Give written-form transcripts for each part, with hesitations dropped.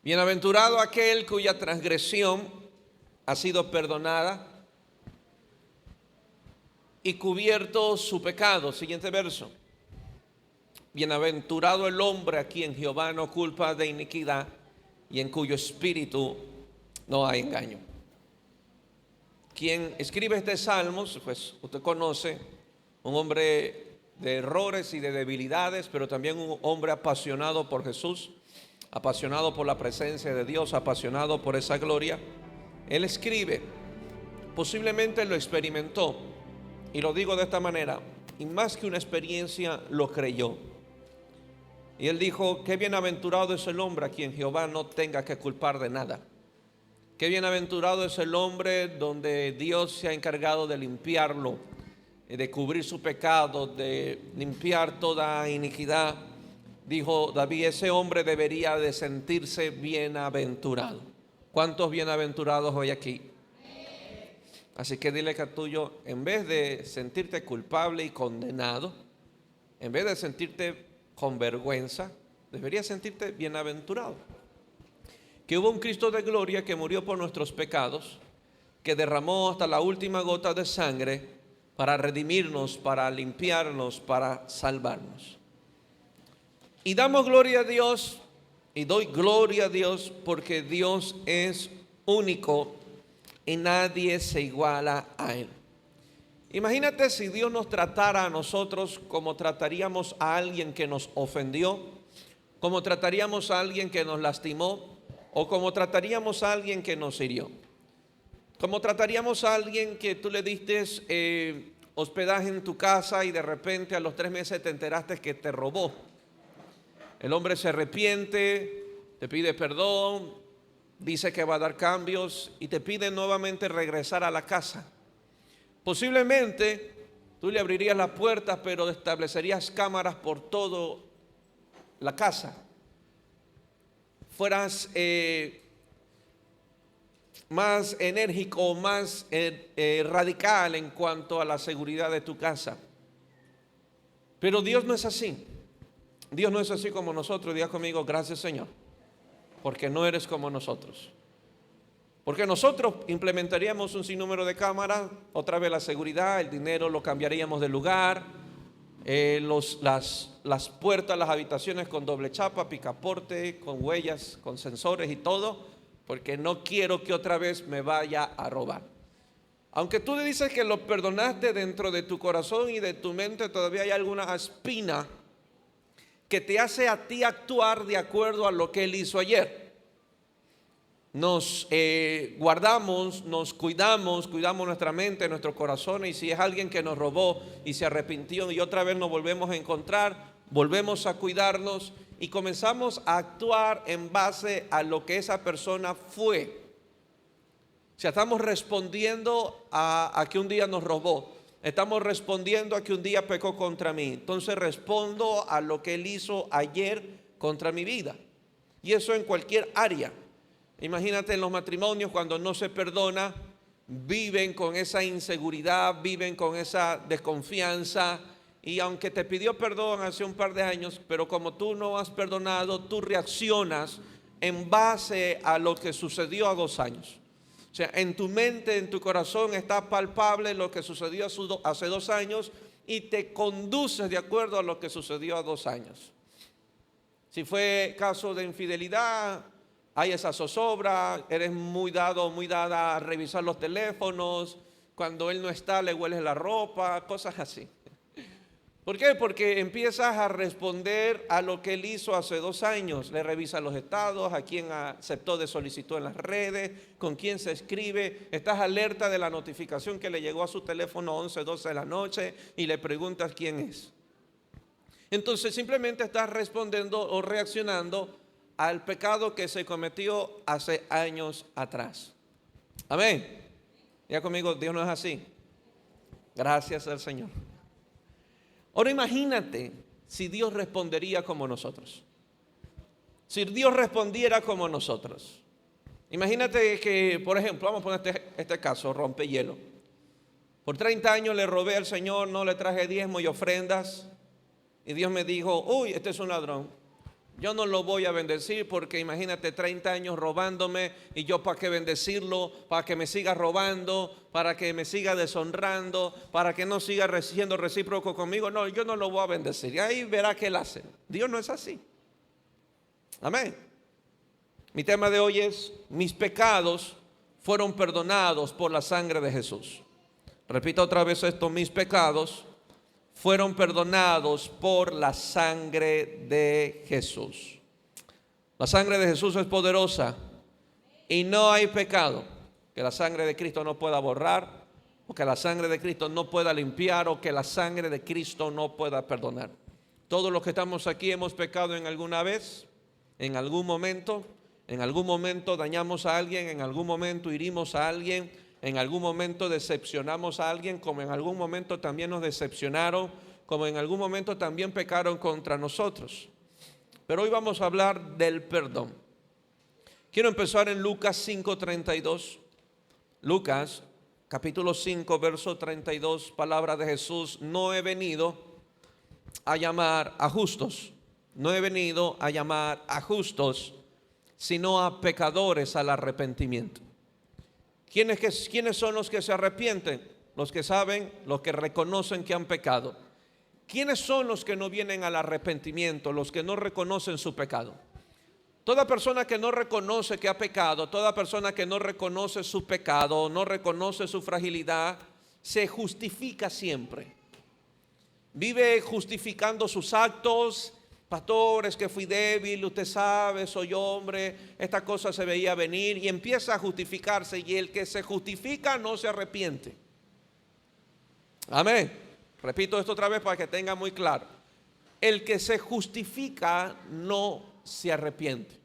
Bienaventurado aquel cuya transgresión ha sido perdonada y cubierto su pecado. Siguiente verso. Bienaventurado el hombre a quien Jehová no culpa de iniquidad y en cuyo espíritu no hay engaño. Quien escribe este salmo, pues usted conoce, un hombre de errores y de debilidades, pero también un hombre apasionado por Jesús, apasionado por la presencia de Dios, apasionado por esa gloria. Él escribe, posiblemente lo experimentó, y lo digo de esta manera, y más que una experiencia, lo creyó. Y él dijo: qué bienaventurado es el hombre a quien Jehová no tenga que culpar de nada. Qué bienaventurado es el hombre donde Dios se ha encargado de limpiarlo, de cubrir su pecado, de limpiar toda iniquidad. Dijo David: ese hombre debería de sentirse bienaventurado. ¿Cuántos bienaventurados hoy aquí? Así que dile que a tuyo, en vez de sentirte culpable y condenado, en vez de sentirte con vergüenza, deberías sentirte bienaventurado. Que hubo un Cristo de gloria que murió por nuestros pecados, que derramó hasta la última gota de sangre para redimirnos, para limpiarnos, para salvarnos. Y damos gloria a Dios, y doy gloria a Dios, porque Dios es único y nadie se iguala a Él. Imagínate si Dios nos tratara a nosotros como trataríamos a alguien que nos ofendió, como trataríamos a alguien que nos lastimó, o como trataríamos a alguien que nos hirió. Como trataríamos a alguien que tú le diste hospedaje en tu casa y de repente a los 3 meses te enteraste que te robó. El hombre se arrepiente, te pide perdón, dice que va a dar cambios y te pide nuevamente regresar a la casa. Posiblemente tú le abrirías las puertas, pero establecerías cámaras por toda la casa. Fueras más enérgico, más radical en cuanto a la seguridad de tu casa. Pero Dios no es así. Dios no es así como nosotros. Diga conmigo: gracias, Señor, porque no eres como nosotros. Porque nosotros implementaríamos un sinnúmero de cámaras, otra vez la seguridad, el dinero lo cambiaríamos de lugar, las puertas, las habitaciones con doble chapa, picaporte, con huellas, con sensores y todo, porque no quiero que otra vez me vaya a robar. Aunque tú le dices que lo perdonaste, dentro de tu corazón y de tu mente todavía hay alguna espina que te hace a ti actuar de acuerdo a lo que él hizo ayer. Nos guardamos, nos cuidamos nuestra mente, nuestro corazón, y si es alguien que nos robó y se arrepintió y otra vez nos volvemos a encontrar, volvemos a cuidarnos y comenzamos a actuar en base a lo que esa persona fue. O sea, estamos respondiendo a que un día nos robó, estamos respondiendo a que un día pecó contra mí, entonces respondo a lo que él hizo ayer contra mi vida. Y eso en cualquier área. Imagínate en los matrimonios, cuando no se perdona, viven con esa inseguridad, viven con esa desconfianza, y aunque te pidió perdón hace un par de años, pero como tú no has perdonado, tú reaccionas en base a lo que sucedió a 2 años. O sea, en tu mente, en tu corazón está palpable lo que sucedió hace 2 años y te conduces de acuerdo a lo que sucedió a 2 años. Si fue caso de infidelidad, hay esa zozobra, eres muy dado, muy dada a revisar los teléfonos, cuando él no está le hueles la ropa, cosas así. ¿Por qué? Porque empiezas a responder a lo que él hizo hace 2 años. Le revisas los estados, a quién aceptó de solicitud en las redes, con quién se escribe. Estás alerta de la notificación que le llegó a su teléfono 11, 12 de la noche y le preguntas quién es. Entonces simplemente estás respondiendo o reaccionando al pecado que se cometió hace años atrás. Amén. Ya conmigo, Dios no es así. Gracias al Señor. Ahora imagínate si Dios respondería como nosotros. Si Dios respondiera como nosotros. Imagínate que, por ejemplo, vamos a poner este caso, rompehielo. Por 30 años le robé al Señor, no le traje diezmo y ofrendas. Y Dios me dijo: uy, este es un ladrón. Yo no lo voy a bendecir porque imagínate 30 años robándome y yo para qué bendecirlo, para que me siga robando, para que me siga deshonrando, para que no siga siendo recíproco conmigo. No, yo no lo voy a bendecir. Y ahí verá qué él hace. Dios no es así. Amén. Mi tema de hoy es: mis pecados fueron perdonados por la sangre de Jesús. Repito otra vez esto: mis pecados fueron perdonados por la sangre de Jesús. La sangre de Jesús es poderosa y no hay pecado que la sangre de Cristo no pueda borrar, o que la sangre de Cristo no pueda limpiar, o que la sangre de Cristo no pueda perdonar. Todos los que estamos aquí hemos pecado en alguna vez, en algún momento dañamos a alguien, en algún momento herimos a alguien, en algún momento decepcionamos a alguien, como en algún momento también nos decepcionaron, como en algún momento también pecaron contra nosotros. Pero hoy vamos a hablar del perdón. Quiero empezar en Lucas 5:32. Lucas capítulo 5 verso 32, palabra de Jesús: no he venido a llamar a justos, no he venido a llamar a justos, sino a pecadores al arrepentimiento. ¿Quiénes son los que se arrepienten? Los que saben, los que reconocen que han pecado. ¿Quiénes son los que no vienen al arrepentimiento? Los que no reconocen su pecado. Toda persona que no reconoce que ha pecado, toda persona que no reconoce su pecado, no reconoce su fragilidad, se justifica siempre. Vive justificando sus actos. Pastor, es que fui débil, usted sabe, soy hombre, esta cosa se veía venir, y empieza a justificarse, y el que se justifica no se arrepiente. Amén. Repito esto otra vez para que tenga muy claro: el que se justifica no se arrepiente.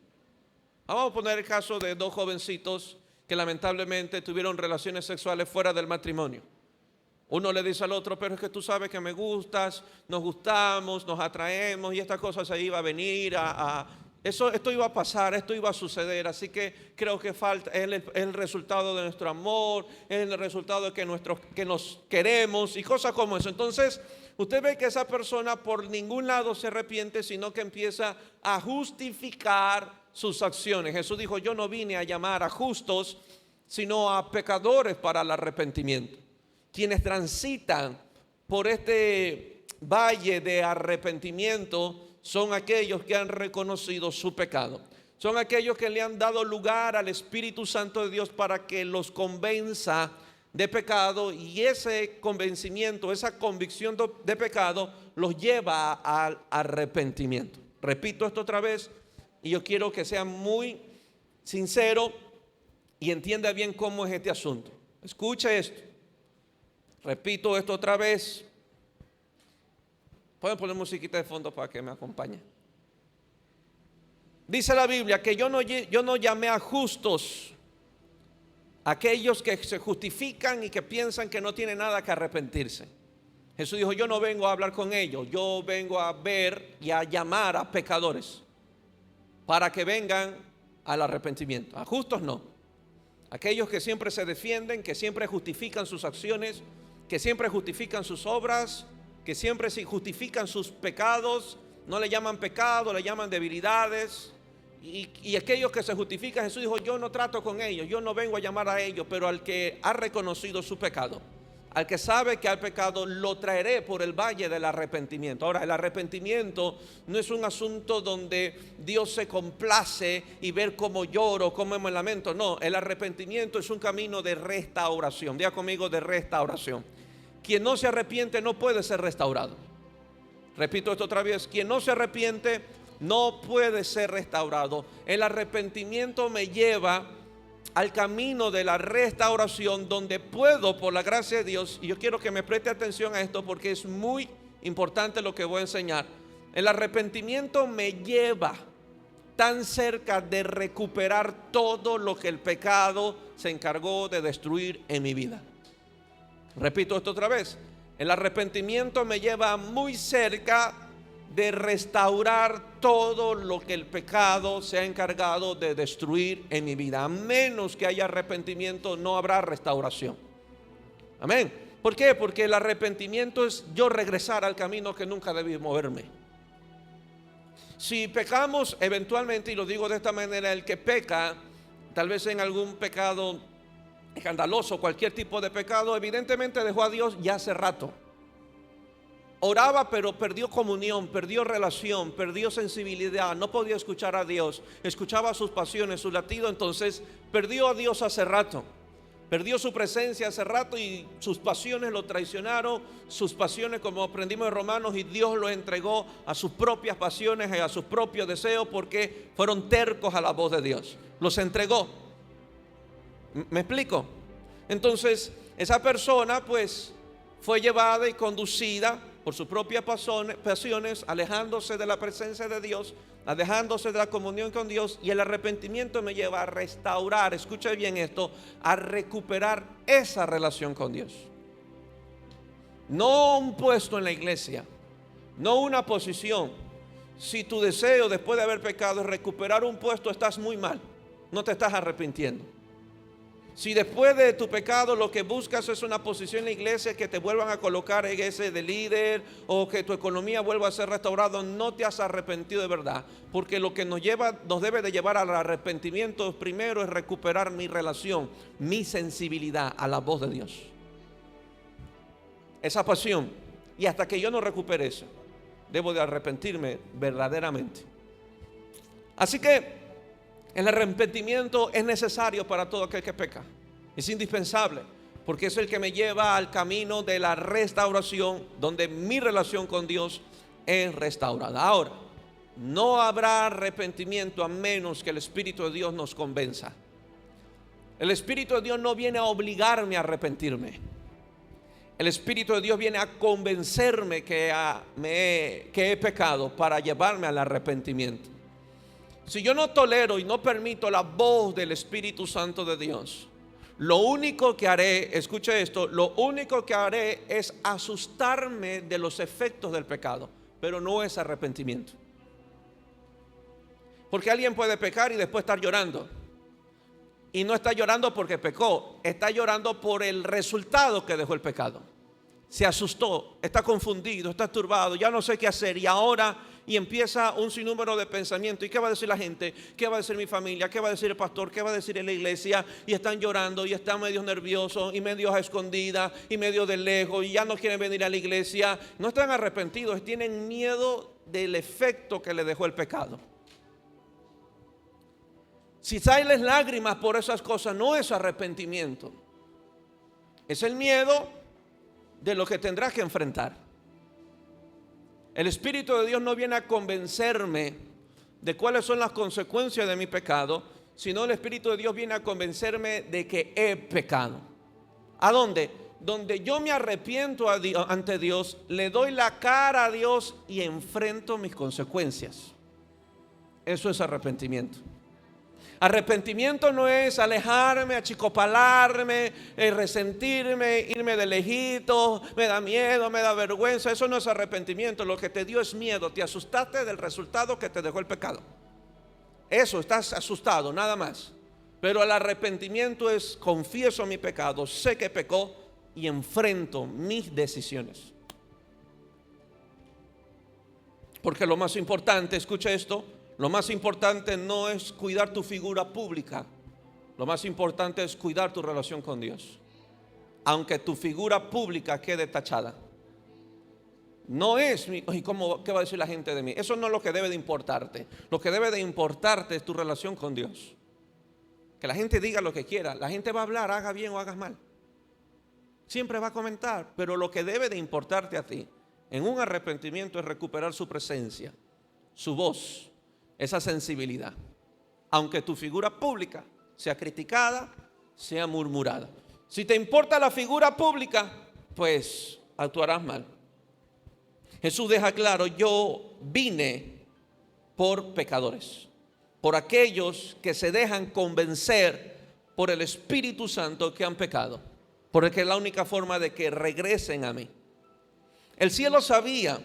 Vamos a poner el caso de dos jovencitos que lamentablemente tuvieron relaciones sexuales fuera del matrimonio. Uno le dice al otro: pero es que tú sabes que me gustas, nos gustamos, nos atraemos, y esta cosa se iba a venir, esto iba a pasar, esto iba a suceder, así que creo que falta, es el resultado de nuestro amor, es el resultado de que nos queremos y cosas como eso. Entonces usted ve que esa persona por ningún lado se arrepiente, sino que empieza a justificar sus acciones. Jesús dijo: yo no vine a llamar a justos, sino a pecadores para el arrepentimiento. Quienes transitan por este valle de arrepentimiento son aquellos que han reconocido su pecado. Son aquellos que le han dado lugar al Espíritu Santo de Dios para que los convenza de pecado, y ese convencimiento, esa convicción de pecado los lleva al arrepentimiento. Repito esto otra vez, y yo quiero que sea muy sincero y entienda bien cómo es este asunto. Escuche esto. Repito esto otra vez. Pueden poner musiquita de fondo para que me acompañe. Dice la Biblia que yo no llamé a justos, aquellos que se justifican y que piensan que no tienen nada que arrepentirse. Jesús dijo: yo no vengo a hablar con ellos, yo vengo a ver y a llamar a pecadores para que vengan al arrepentimiento. A justos no. Aquellos que siempre se defienden, que siempre justifican sus acciones, que siempre justifican sus obras, que siempre justifican sus pecados, no le llaman pecado, le llaman debilidades. Y aquellos que se justifican, Jesús dijo: yo no trato con ellos, yo no vengo a llamar a ellos, pero al que ha reconocido su pecado, al que sabe que ha pecado, lo traeré por el valle del arrepentimiento. Ahora, el arrepentimiento no es un asunto donde Dios se complace y ver cómo lloro, cómo me lamento. No, el arrepentimiento es un camino de restauración. Diga conmigo: de restauración. Quien no se arrepiente no puede ser restaurado. Repito esto otra vez: quien no se arrepiente no puede ser restaurado. El arrepentimiento me lleva al camino de la restauración, donde puedo, por la gracia de Dios, y yo quiero que me preste atención a esto porque es muy importante lo que voy a enseñar. El arrepentimiento me lleva tan cerca de recuperar todo lo que el pecado se encargó de destruir en mi vida. Repito esto otra vez: el arrepentimiento me lleva muy cerca de restaurar todo lo que el pecado se ha encargado de destruir en mi vida. A menos que haya arrepentimiento, no habrá restauración. Amén. ¿Por qué? Porque el arrepentimiento es yo regresar al camino que nunca debí moverme. Si pecamos eventualmente, y lo digo de esta manera, el que peca, tal vez en algún pecado escandaloso, cualquier tipo de pecado, evidentemente dejó a Dios ya hace rato. Oraba, pero perdió comunión, perdió relación, perdió sensibilidad, no podía escuchar a Dios, escuchaba sus pasiones, su latido, entonces perdió a Dios hace rato. Perdió su presencia hace rato y sus pasiones lo traicionaron, sus pasiones, como aprendimos en Romanos, y Dios lo entregó a sus propias pasiones y a sus propios deseos porque fueron tercos a la voz de Dios. Los entregó. ¿Me explico? Entonces, esa persona pues fue llevada y conducida por sus propias pasiones, alejándose de la presencia de Dios, alejándose de la comunión con Dios, y el arrepentimiento me lleva a restaurar, escuche bien esto, a recuperar esa relación con Dios. No un puesto en la iglesia, no una posición. Si tu deseo después de haber pecado es recuperar un puesto, estás muy mal, no te estás arrepintiendo. Si después de tu pecado lo que buscas es una posición en la iglesia, que te vuelvan a colocar en ese de líder, o que tu economía vuelva a ser restaurada, no te has arrepentido de verdad. Porque lo que nos debe de llevar al arrepentimiento primero es recuperar mi relación, mi sensibilidad a la voz de Dios, esa pasión. Y hasta que yo no recupere eso, debo de arrepentirme verdaderamente. Así que el arrepentimiento es necesario para todo aquel que peca. Es indispensable, porque es el que me lleva al camino de la restauración, donde mi relación con Dios es restaurada. Ahora, no habrá arrepentimiento a menos que el Espíritu de Dios nos convenza. El Espíritu de Dios no viene a obligarme a arrepentirme. El Espíritu de Dios viene a convencerme que he pecado, para llevarme al arrepentimiento. Si yo no tolero y no permito la voz del Espíritu Santo de Dios, lo único que haré, escuche esto, lo único que haré es asustarme de los efectos del pecado, pero no es arrepentimiento. Porque alguien puede pecar y después estar llorando. Y no está llorando porque pecó, está llorando por el resultado que dejó el pecado. Se asustó, está confundido, está turbado, ya no sé qué hacer, y empieza un sinnúmero de pensamientos. ¿Y qué va a decir la gente? ¿Qué va a decir mi familia? ¿Qué va a decir el pastor? ¿Qué va a decir en la iglesia? Y están llorando y están medio nerviosos y medio a escondidas y medio de lejos, y ya no quieren venir a la iglesia. No están arrepentidos, tienen miedo del efecto que le dejó el pecado. Si salen lágrimas por esas cosas, no es arrepentimiento, es el miedo de lo que tendrás que enfrentar. El Espíritu de Dios no viene a convencerme de cuáles son las consecuencias de mi pecado, sino el Espíritu de Dios viene a convencerme de que he pecado. ¿A dónde? Donde yo me arrepiento ante Dios, le doy la cara a Dios y enfrento mis consecuencias. Eso es arrepentimiento. Arrepentimiento no es alejarme, achicopalarme, resentirme, irme de lejito, me da miedo, me da vergüenza. Eso no es arrepentimiento. Lo que te dio es miedo. Te asustaste del resultado que te dejó el pecado. Eso, estás asustado, nada más. Pero el arrepentimiento es: confieso mi pecado, sé que pecó y enfrento mis decisiones. Porque lo más importante, escucha esto, lo más importante no es cuidar tu figura pública. Lo más importante es cuidar tu relación con Dios, aunque tu figura pública quede tachada. No es, ¿qué va a decir la gente de mí? Eso no es lo que debe de importarte. Lo que debe de importarte es tu relación con Dios. Que la gente diga lo que quiera. La gente va a hablar, haga bien o hagas mal. Siempre va a comentar. Pero lo que debe de importarte a ti en un arrepentimiento es recuperar su presencia, su voz, esa sensibilidad, aunque tu figura pública sea criticada, sea murmurada. Si te importa la figura pública, pues actuarás mal. Jesús deja claro: yo vine por pecadores, por aquellos que se dejan convencer por el Espíritu Santo que han pecado, porque es la única forma de que regresen a mí. El cielo sabía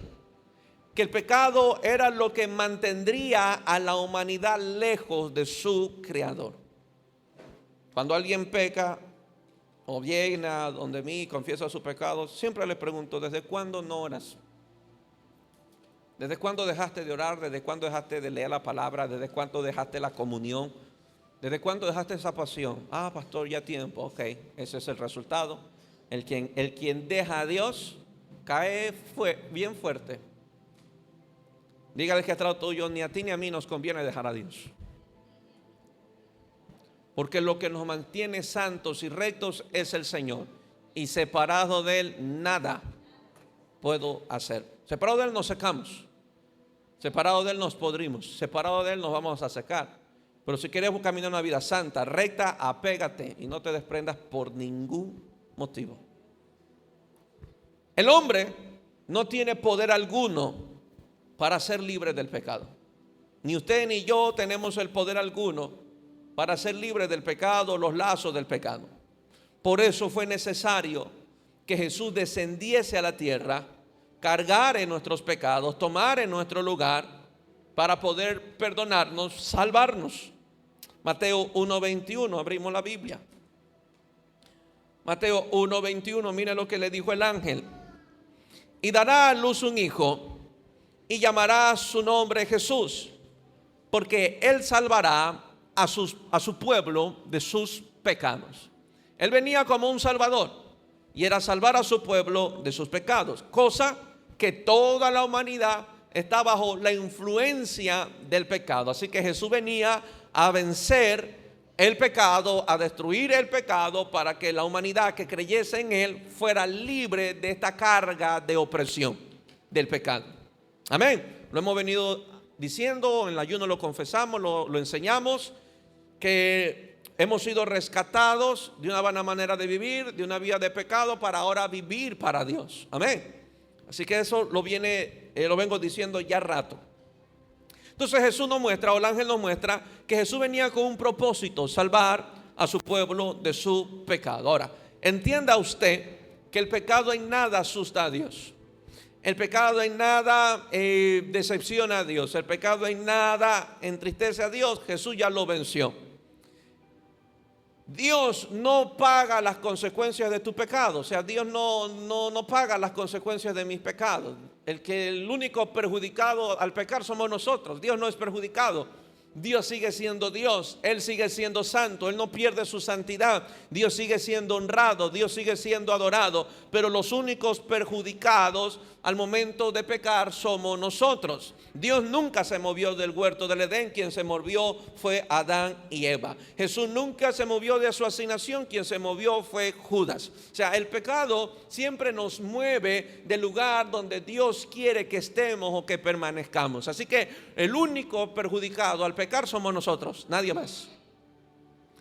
que el pecado era lo que mantendría a la humanidad lejos de su Creador. Cuando alguien peca o viene a donde mí, confiesa su pecado, siempre le pregunto: ¿desde cuándo no oras? ¿Desde cuándo dejaste de orar? ¿Desde cuándo dejaste de leer la palabra? ¿Desde cuándo dejaste la comunión? ¿Desde cuándo dejaste esa pasión? Ah, pastor, ya tiempo. Ok, ese es el resultado. El quien deja a Dios cae bien fuerte. Dígale que está al lado tuyo, ni a ti ni a mí nos conviene dejar a Dios. Porque lo que nos mantiene santos y rectos es el Señor. Y separado de Él, nada puedo hacer. Separado de Él nos secamos. Separado de Él nos podrimos. Separado de Él nos vamos a secar. Pero si queremos caminar una vida santa, recta, apégate y no te desprendas por ningún motivo. El hombre no tiene poder alguno para ser libre del pecado. Ni usted ni yo tenemos el poder alguno para ser libre del pecado, los lazos del pecado. Por eso fue necesario que Jesús descendiese a la tierra, cargar en nuestros pecados, tomar en nuestro lugar para poder perdonarnos, salvarnos. Mateo 1:21, abrimos la Biblia. Mateo 1:21, mire lo que le dijo el ángel. Y dará a luz un hijo y llamará su nombre Jesús, porque él salvará a su pueblo de sus pecados. Él venía como un salvador y era salvar a su pueblo de sus pecados, cosa que toda la humanidad está bajo la influencia del pecado. Así que Jesús venía a vencer el pecado, a destruir el pecado, para que la humanidad que creyese en Él fuera libre de esta carga de opresión del pecado. Amén. Lo hemos venido diciendo, en el ayuno lo confesamos, lo enseñamos, que hemos sido rescatados de una vana manera de vivir, de una vida de pecado, para ahora vivir para Dios. Amén. Así que eso lo vengo diciendo ya rato. Entonces Jesús nos muestra, o el ángel nos muestra, que Jesús venía con un propósito: salvar a su pueblo de su pecado. Ahora, entienda usted que el pecado en nada asusta a Dios. El pecado en nada decepciona a Dios. El pecado en nada entristece a Dios. Jesús ya lo venció. Dios no paga las consecuencias de tu pecado. O sea, Dios no paga las consecuencias de mis pecados. El único perjudicado al pecar somos nosotros. Dios no es perjudicado. Dios sigue siendo Dios, Él sigue siendo santo, Él no pierde su santidad, Dios sigue siendo honrado, Dios sigue siendo adorado, pero los únicos perjudicados al momento de pecar somos nosotros. Dios nunca se movió del huerto del Edén, quien se movió fue Adán y Eva. Jesús nunca se movió de su asignación, quien se movió fue Judas. O sea, el pecado siempre nos mueve del lugar donde Dios quiere que estemos o que permanezcamos. Así que el único perjudicado al pecar somos nosotros, nadie más.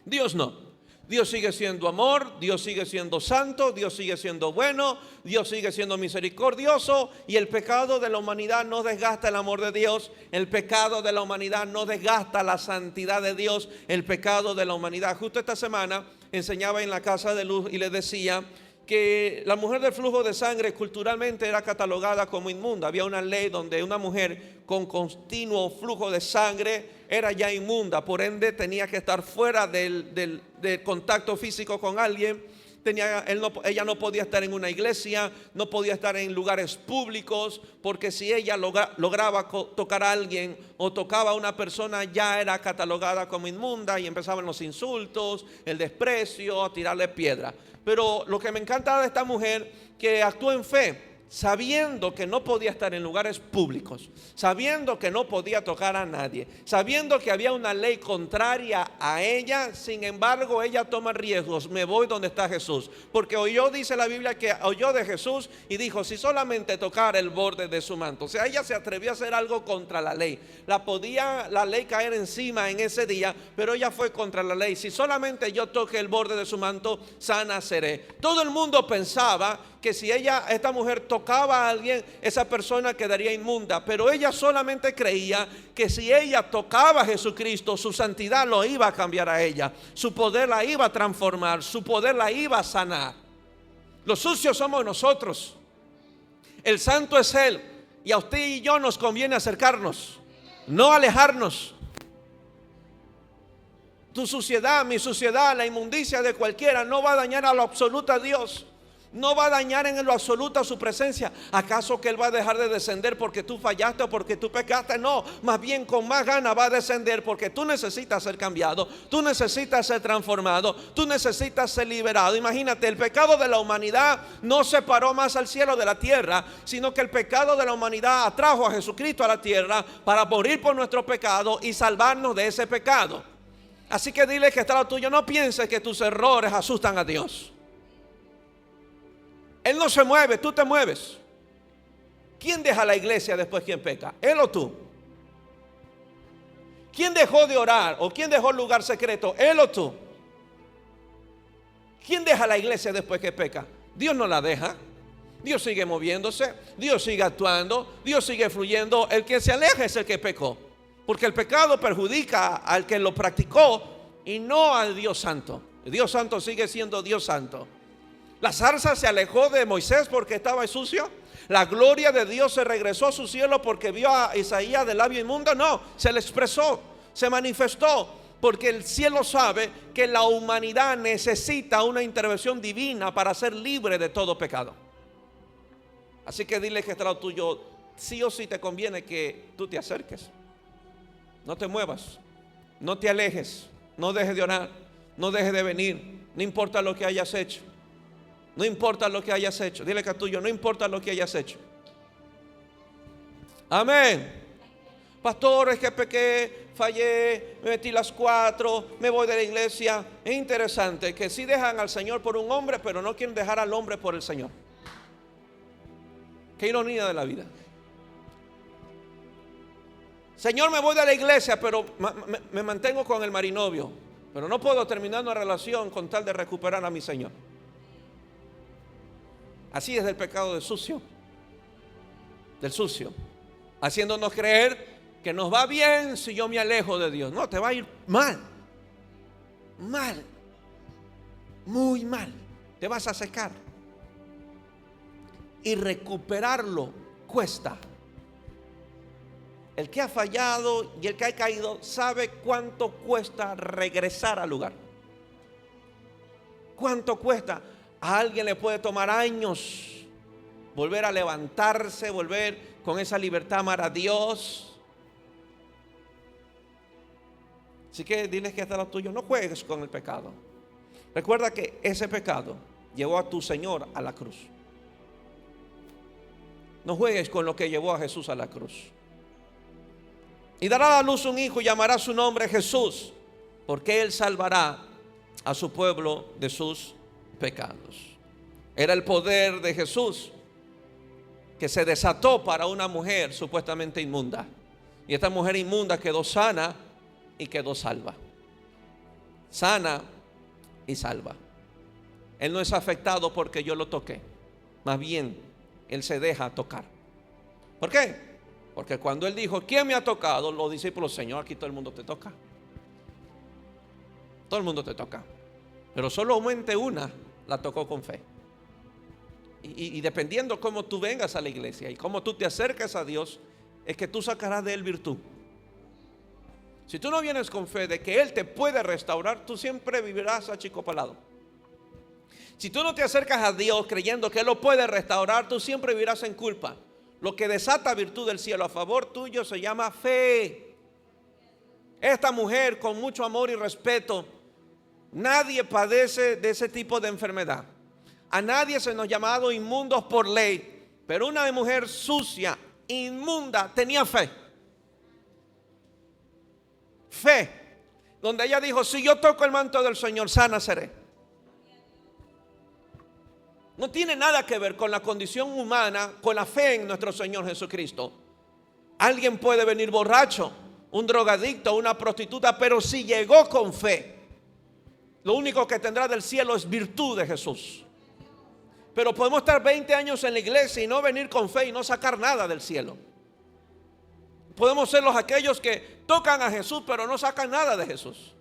Dios no. Dios sigue siendo amor, Dios sigue siendo santo, Dios sigue siendo bueno, Dios sigue siendo misericordioso, y el pecado de la humanidad no desgasta el amor de Dios. El pecado de la humanidad no desgasta la santidad de Dios. El pecado de la humanidad. Justo esta semana enseñaba en la Casa de Luz y les decía que la mujer del flujo de sangre culturalmente era catalogada como inmunda. Había una ley donde una mujer con continuo flujo de sangre era ya inmunda, por ende tenía que estar fuera del contacto físico con alguien. Ella no podía estar en una iglesia, no podía estar en lugares públicos, porque si ella lograba tocar a alguien o tocaba a una persona, ya era catalogada como inmunda, y empezaban los insultos, el desprecio, a tirarle piedra. Pero lo que me encanta de esta mujer, que actuó en fe, sabiendo que no podía estar en lugares públicos, sabiendo que no podía tocar a nadie, sabiendo que había una ley contraria a ella. Sin embargo, ella toma riesgos. Me voy donde está Jesús, porque oyó, dice la Biblia, que oyó de Jesús y dijo: si solamente tocar el borde de su manto. O sea, ella se atrevió a hacer algo contra la ley. Podía la ley caer encima en ese día, pero ella fue contra la ley. Si solamente yo toque el borde de su manto, sana seré. Todo el mundo pensaba que si esta mujer tocaba a alguien, esa persona quedaría inmunda, pero ella solamente creía que si ella tocaba a Jesucristo, su santidad lo iba a cambiar a ella, su poder la iba a transformar, su poder la iba a sanar. Los sucios somos nosotros, el santo es Él, y a usted y yo nos conviene acercarnos, no alejarnos. Tu suciedad, mi suciedad, la inmundicia de cualquiera no va a dañar a lo absoluto a Dios. No va a dañar en lo absoluto su presencia. ¿Acaso que Él va a dejar de descender porque tú fallaste o porque tú pecaste? No, más bien con más ganas va a descender porque tú necesitas ser cambiado, tú necesitas ser transformado, tú necesitas ser liberado. Imagínate, el pecado de la humanidad no separó más al cielo de la tierra, sino que el pecado de la humanidad atrajo a Jesucristo a la tierra para morir por nuestro pecado y salvarnos de ese pecado. Así que dile que está lo tuyo, no pienses que tus errores asustan a Dios. Él no se mueve, tú te mueves. ¿Quién deja la iglesia después? ¿Quién peca? ¿Él o tú? ¿Quién dejó de orar o quién dejó el lugar secreto? ¿Él o tú? ¿Quién deja la iglesia después que peca? Dios no la deja. Dios sigue moviéndose, Dios sigue actuando, Dios sigue fluyendo. El que se aleja es el que pecó, porque el pecado perjudica al que lo practicó y no al Dios Santo. El Dios Santo sigue siendo Dios Santo. La zarza se alejó de Moisés porque estaba sucio. La gloria de Dios se regresó a su cielo porque vio a Isaías de labio inmundo. No, se le expresó, se manifestó, porque el cielo sabe que la humanidad necesita una intervención divina para ser libre de todo pecado. Así que dile que está lo tuyo, sí o sí te conviene que tú te acerques. No te muevas, no te alejes, no dejes de orar, no dejes de venir, no importa lo que hayas hecho. No importa lo que hayas hecho. Dile que a tuyo, no importa lo que hayas hecho. Amén. Pastor, es que pequé, fallé, me metí las 4, me voy de la iglesia. Es interesante que sí dejan al Señor por un hombre, pero no quieren dejar al hombre por el Señor. Qué ironía de la vida. Señor, me voy de la iglesia, pero me mantengo con el marinovio. Pero no puedo terminar una relación con tal de recuperar a mi Señor. Así es el pecado del sucio, haciéndonos creer que nos va bien si yo me alejo de Dios. No, te va a ir mal, muy mal. Te vas a secar y recuperarlo cuesta. El que ha fallado y el que ha caído sabe cuánto cuesta regresar al lugar. ¿Cuánto cuesta? A alguien le puede tomar años volver a levantarse, volver con esa libertad a amar a Dios. Así que diles que hasta lo tuyo, no juegues con el pecado. Recuerda que ese pecado llevó a tu Señor a la cruz. No juegues con lo que llevó a Jesús a la cruz. Y dará a luz un hijo y llamará su nombre Jesús, porque Él salvará a su pueblo de sus pecados. Era el poder de Jesús que se desató para una mujer supuestamente inmunda, y esta mujer inmunda quedó sana y quedó salva. Sana y salva. Él no es afectado porque yo lo toqué, más bien Él se deja tocar. ¿Por qué? Porque cuando Él dijo, ¿quién me ha tocado?, los discípulos, Señor, aquí todo el mundo te toca. Todo el mundo te toca. Pero solamente una la tocó con fe. Y dependiendo cómo tú vengas a la iglesia y cómo tú te acercas a Dios, es que tú sacarás de Él virtud. Si tú no vienes con fe de que Él te puede restaurar, tú siempre vivirás achicopalado. Si tú no te acercas a Dios creyendo que Él lo puede restaurar, tú siempre vivirás en culpa. Lo que desata virtud del cielo a favor tuyo se llama fe. Esta mujer, con mucho amor y respeto, nadie padece de ese tipo de enfermedad. A nadie se nos ha llamado inmundos por ley, pero una mujer sucia, inmunda, tenía fe. Fe, donde ella dijo, si yo toco el manto del Señor, sana seré. No tiene nada que ver con la condición humana, con la fe en nuestro Señor Jesucristo. Alguien puede venir borracho, un drogadicto, una prostituta, pero si llegó con fe, lo único que tendrá del cielo es virtud de Jesús. Pero podemos estar 20 años en la iglesia y no venir con fe y no sacar nada del cielo. Podemos ser aquellos que tocan a Jesús pero no sacan nada de Jesús.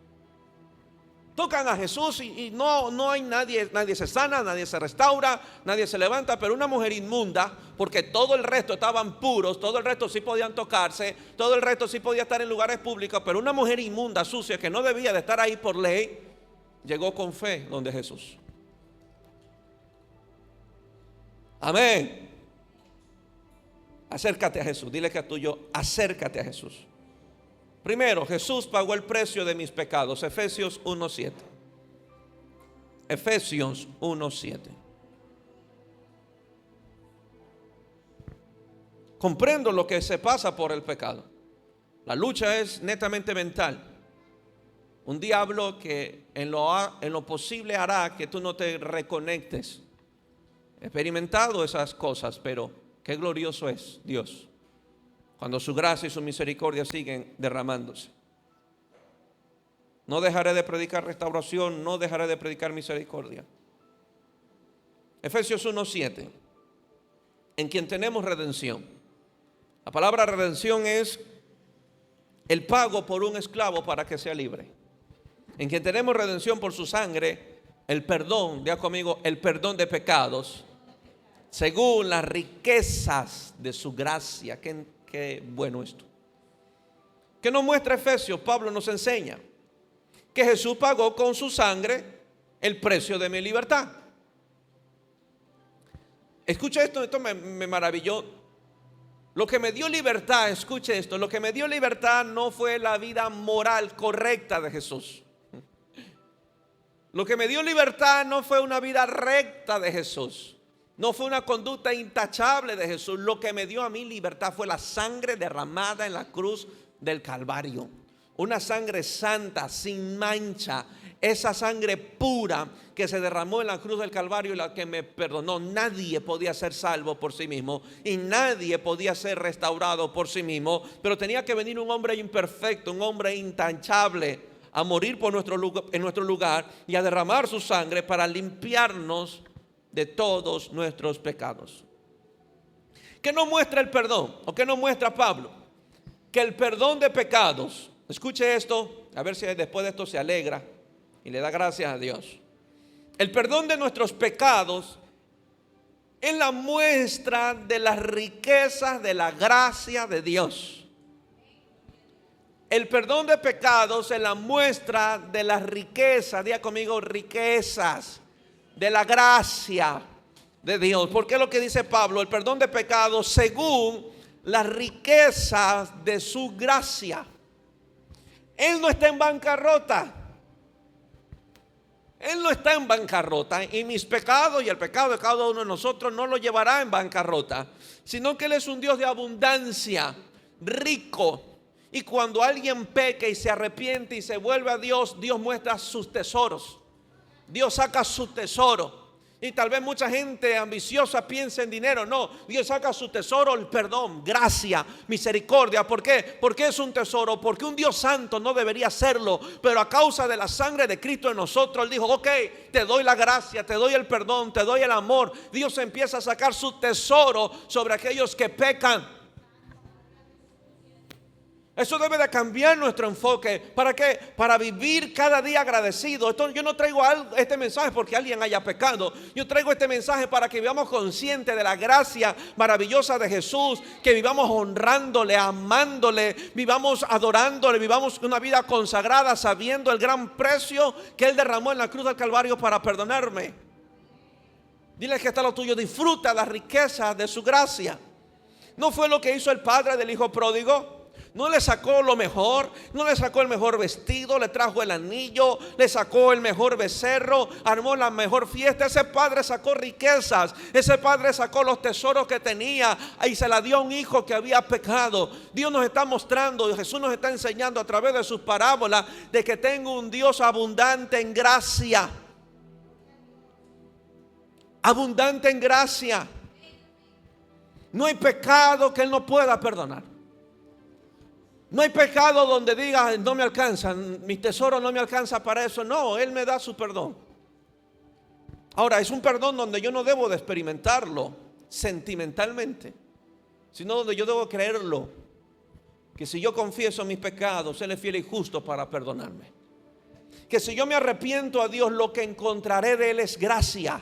Tocan a Jesús y no hay nadie se sana, nadie se restaura, nadie se levanta. Pero una mujer inmunda, porque todo el resto estaban puros, todo el resto sí podían tocarse, todo el resto sí podía estar en lugares públicos, pero una mujer inmunda, sucia, que no debía de estar ahí por ley, llegó con fe donde Jesús. Amén. Acércate a Jesús. Dile que a tuyo, acércate a Jesús. Primero, Jesús pagó el precio de mis pecados. Efesios 1:7. Efesios 1:7. Comprendo lo que se pasa por el pecado. La lucha es netamente mental. Un diablo que en lo posible hará que tú no te reconectes. He experimentado esas cosas, pero qué glorioso es Dios cuando su gracia y su misericordia siguen derramándose. No dejaré de predicar restauración, no dejaré de predicar misericordia. Efesios 1:7. En quien tenemos redención. La palabra redención es el pago por un esclavo para que sea libre. En quien tenemos redención por su sangre, el perdón, diga conmigo, el perdón de pecados, según las riquezas de su gracia. Qué bueno esto. ¿Qué nos muestra Efesios? Pablo nos enseña que Jesús pagó con su sangre el precio de mi libertad. Escucha esto, esto me maravilló. Lo que me dio libertad, escuche esto, lo que me dio libertad no fue la vida moral correcta de Jesús. Lo que me dio libertad no fue una vida recta de Jesús. No fue una conducta intachable de Jesús. Lo que me dio a mí libertad fue la sangre derramada en la cruz del Calvario. Una sangre santa, sin mancha. Esa sangre pura que se derramó en la cruz del Calvario y la que me perdonó. Nadie podía ser salvo por sí mismo y nadie podía ser restaurado por sí mismo. Pero tenía que venir un hombre imperfecto, un hombre intachable, a morir por en nuestro lugar y a derramar su sangre para limpiarnos de todos nuestros pecados. ¿Qué nos muestra el perdón? ¿O qué nos muestra Pablo? Que el perdón de pecados, escuche esto, a ver si después de esto se alegra y le da gracias a Dios. El perdón de nuestros pecados es la muestra de las riquezas de la gracia de Dios. El perdón de pecados es la muestra de las riquezas, diga conmigo, riquezas de la gracia de Dios. Porque es lo que dice Pablo, el perdón de pecados según las riquezas de su gracia. Él no está en bancarrota. Él no está en bancarrota, y mis pecados y el pecado de cada uno de nosotros no lo llevará en bancarrota, sino que Él es un Dios de abundancia, rico. Y cuando alguien peca y se arrepiente y se vuelve a Dios, Dios muestra sus tesoros. Dios saca su tesoro. Y tal vez mucha gente ambiciosa piensa en dinero. No, Dios saca su tesoro, el perdón, gracia, misericordia. ¿Por qué? Porque es un tesoro. Porque un Dios santo no debería serlo. Pero a causa de la sangre de Cristo en nosotros, Él dijo, ok, te doy la gracia, te doy el perdón, te doy el amor. Dios empieza a sacar su tesoro sobre aquellos que pecan. Eso debe de cambiar nuestro enfoque. ¿Para qué? Para vivir cada día agradecido. Yo no traigo este mensaje porque alguien haya pecado. Yo traigo este mensaje para que vivamos conscientes de la gracia maravillosa de Jesús. Que vivamos honrándole, amándole, vivamos adorándole, vivamos una vida consagrada sabiendo el gran precio que Él derramó en la cruz del Calvario para perdonarme. Dile que está lo tuyo, disfruta la riqueza de su gracia. ¿No fue lo que hizo el padre del hijo pródigo? No le sacó lo mejor, no le sacó el mejor vestido, le trajo el anillo, le sacó el mejor becerro, armó la mejor fiesta. Ese padre sacó riquezas, ese padre sacó los tesoros que tenía y se la dio a un hijo que había pecado. Dios nos está mostrando, Jesús nos está enseñando a través de sus parábolas de que tengo un Dios abundante en gracia. Abundante en gracia. No hay pecado que Él no pueda perdonar. No hay pecado donde diga, no me alcanza, mi tesoro no me alcanza para eso. No, Él me da su perdón. Ahora, es un perdón donde yo no debo de experimentarlo sentimentalmente, sino donde yo debo creerlo. Que si yo confieso mis pecados, Él es fiel y justo para perdonarme. Que si yo me arrepiento a Dios, lo que encontraré de Él es gracia.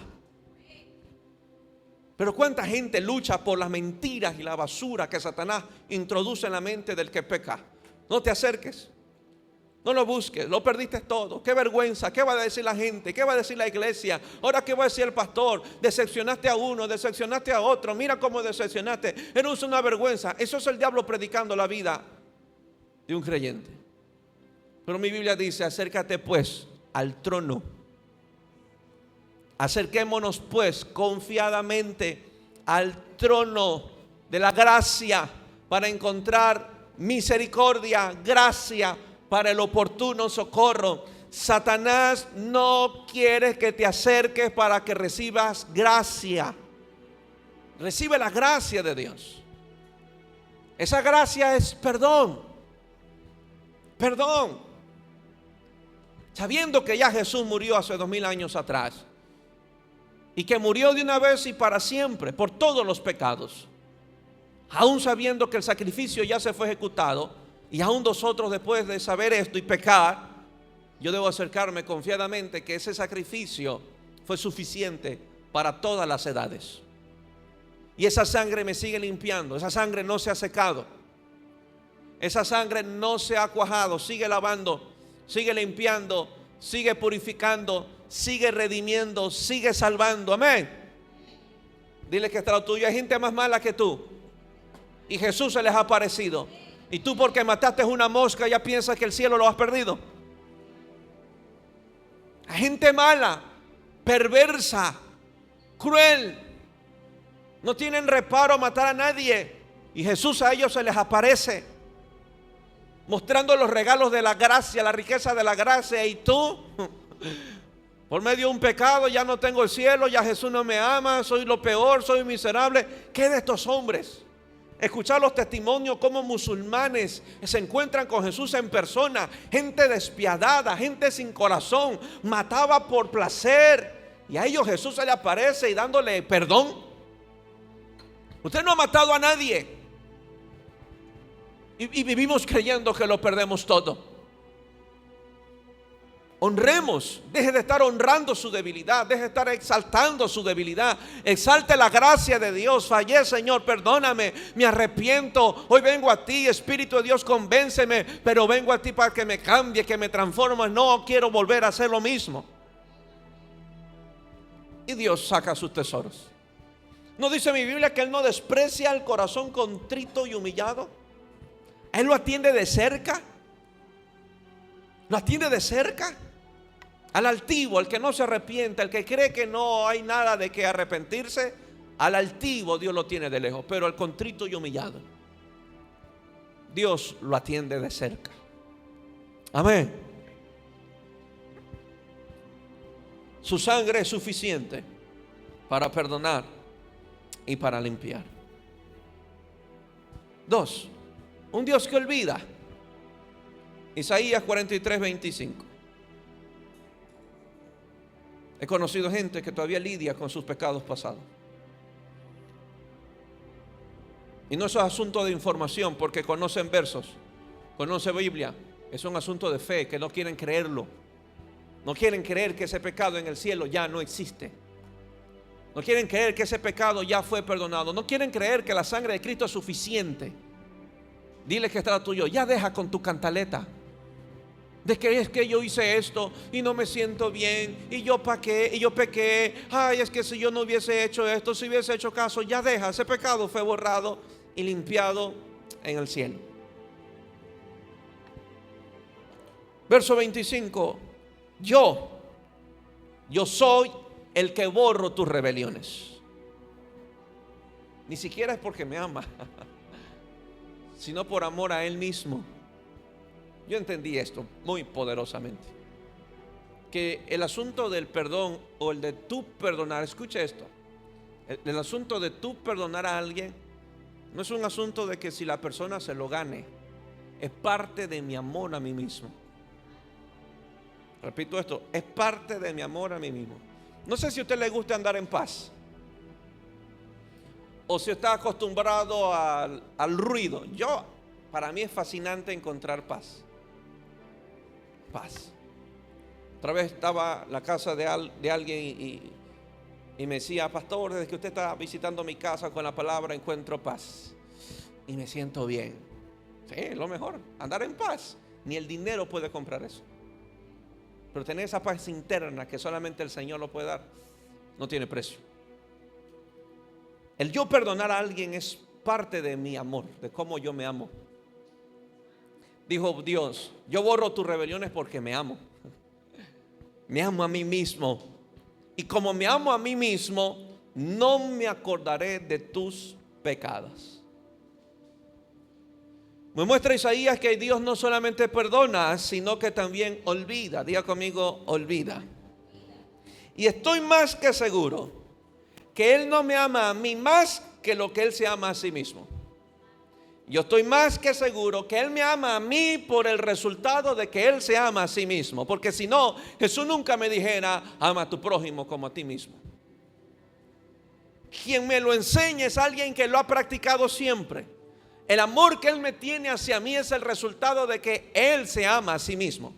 Pero cuánta gente lucha por las mentiras y la basura que Satanás introduce en la mente del que peca. No te acerques. No lo busques, lo perdiste todo. Qué vergüenza, qué va a decir la gente, qué va a decir la iglesia. Ahora qué va a decir el pastor. Decepcionaste a uno, decepcionaste a otro. Mira cómo decepcionaste. Eres una vergüenza. Eso es el diablo predicando la vida de un creyente. Pero mi Biblia dice: acércate pues al trono. Acerquémonos pues confiadamente al trono de la gracia para encontrar misericordia, gracia para el oportuno socorro. Satanás no quiere que te acerques para que recibas gracia. Recibe la gracia de Dios. Esa gracia es perdón. Perdón. Sabiendo que ya Jesús murió hace 2000 años atrás, y que murió de una vez y para siempre por todos los pecados, aún sabiendo que el sacrificio ya se fue ejecutado, y aún nosotros, después de saber esto y pecar, yo debo acercarme confiadamente que ese sacrificio fue suficiente para todas las edades. Y esa sangre me sigue limpiando. Esa sangre no se ha secado. Esa sangre no se ha cuajado. Sigue lavando, sigue limpiando, sigue purificando, sigue redimiendo, sigue salvando. Amén. Dile que está lo tuyo. Hay gente más mala que tú, y Jesús se les ha aparecido. Y tú, porque mataste una mosca, ya piensas que el cielo lo has perdido. Hay gente mala, perversa, cruel. No tienen reparo a matar a nadie, y Jesús a ellos se les aparece, mostrando los regalos de la gracia, la riqueza de la gracia. Y tú, por medio de un pecado, ya no tengo el cielo, ya Jesús no me ama, soy lo peor, soy miserable. ¿Qué de estos hombres? Escuchar los testimonios como musulmanes se encuentran con Jesús en persona. Gente despiadada, gente sin corazón, mataba por placer, y a ellos Jesús se le aparece y dándole perdón. Usted no ha matado a nadie, y vivimos creyendo que lo perdemos todo. Honremos, deje de estar honrando su debilidad, deje de estar exaltando su debilidad. Exalte la gracia de Dios. Fallé, Señor, perdóname, me arrepiento. Hoy vengo a ti, Espíritu de Dios, convénceme, pero vengo a ti para que me cambie, que me transforme. No quiero volver a hacer lo mismo. Y Dios saca sus tesoros. ¿No dice mi Biblia que Él no desprecia el corazón contrito y humillado? Él lo atiende de cerca. Lo atiende de cerca. Al altivo, al que no se arrepiente, al que cree que no hay nada de que arrepentirse, al altivo Dios lo tiene de lejos. Pero al contrito y humillado, Dios lo atiende de cerca. Amén. Su sangre es suficiente para perdonar y para limpiar. 2. Un Dios que olvida. Isaías 43:25. He conocido gente que todavía lidia con sus pecados pasados. Y no es un asunto de información, porque conocen versos, conocen Biblia. Es un asunto de fe, que no quieren creerlo. No quieren creer que ese pecado en el cielo ya no existe. No quieren creer que ese pecado ya fue perdonado. No quieren creer que la sangre de Cristo es suficiente. Dile que está tuyo. Ya deja con tu cantaleta de que es que yo hice esto y no me siento bien, y yo paqué, y yo pequé. Ay, es que si yo no hubiese hecho esto, si hubiese hecho caso. Ya deja, ese pecado fue borrado y limpiado en el cielo. Verso 25. Yo soy el que borro tus rebeliones. Ni siquiera es porque me ama, sino por amor a Él mismo. Yo entendí esto muy poderosamente, que el asunto del perdón, o el de tú perdonar, escucha esto, el asunto de tú perdonar a alguien no es un asunto de que si la persona se lo gane, es parte de mi amor a mí mismo. Repito esto, es parte de mi amor a mí mismo. No sé si a usted le gusta andar en paz, o si está acostumbrado al ruido. Para mí es fascinante encontrar paz. Paz. Otra vez estaba en la casa de alguien y me decía: pastor, desde que usted está visitando mi casa con la palabra encuentro paz y me siento bien. Sí, lo mejor, andar en paz. Ni el dinero puede comprar eso. Pero tener esa paz interna que solamente el Señor lo puede dar, no tiene precio. El yo perdonar a alguien es parte de mi amor, de cómo yo me amo. Dijo Dios: yo borro tus rebeliones porque me amo. Me amo a mí mismo. Y como me amo a mí mismo, no me acordaré de tus pecados. Me muestra Isaías que Dios no solamente perdona, sino que también olvida. Diga conmigo: olvida. Y estoy más que seguro que Él no me ama a mí más que lo que Él se ama a sí mismo. Yo estoy más que seguro que Él me ama a mí por el resultado de que Él se ama a sí mismo. Porque si no, Jesús nunca me dijera: ama a tu prójimo como a ti mismo. Quien me lo enseña es alguien que lo ha practicado siempre. El amor que Él me tiene hacia mí es el resultado de que Él se ama a sí mismo.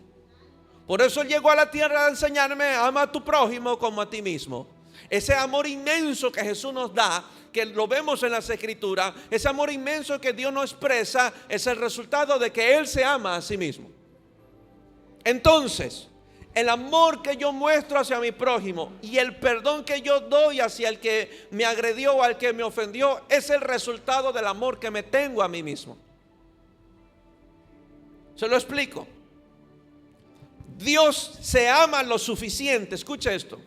Por eso Él llegó a la tierra a enseñarme: ama a tu prójimo como a ti mismo. Ese amor inmenso que Jesús nos da, que lo vemos en las Escrituras, ese amor inmenso que Dios nos expresa, es el resultado de que Él se ama a sí mismo. Entonces, el amor que yo muestro hacia mi prójimo y el perdón que yo doy hacia el que me agredió o al que me ofendió, es el resultado del amor que me tengo a mí mismo. Se lo explico. Dios se ama lo suficiente, escucha esto.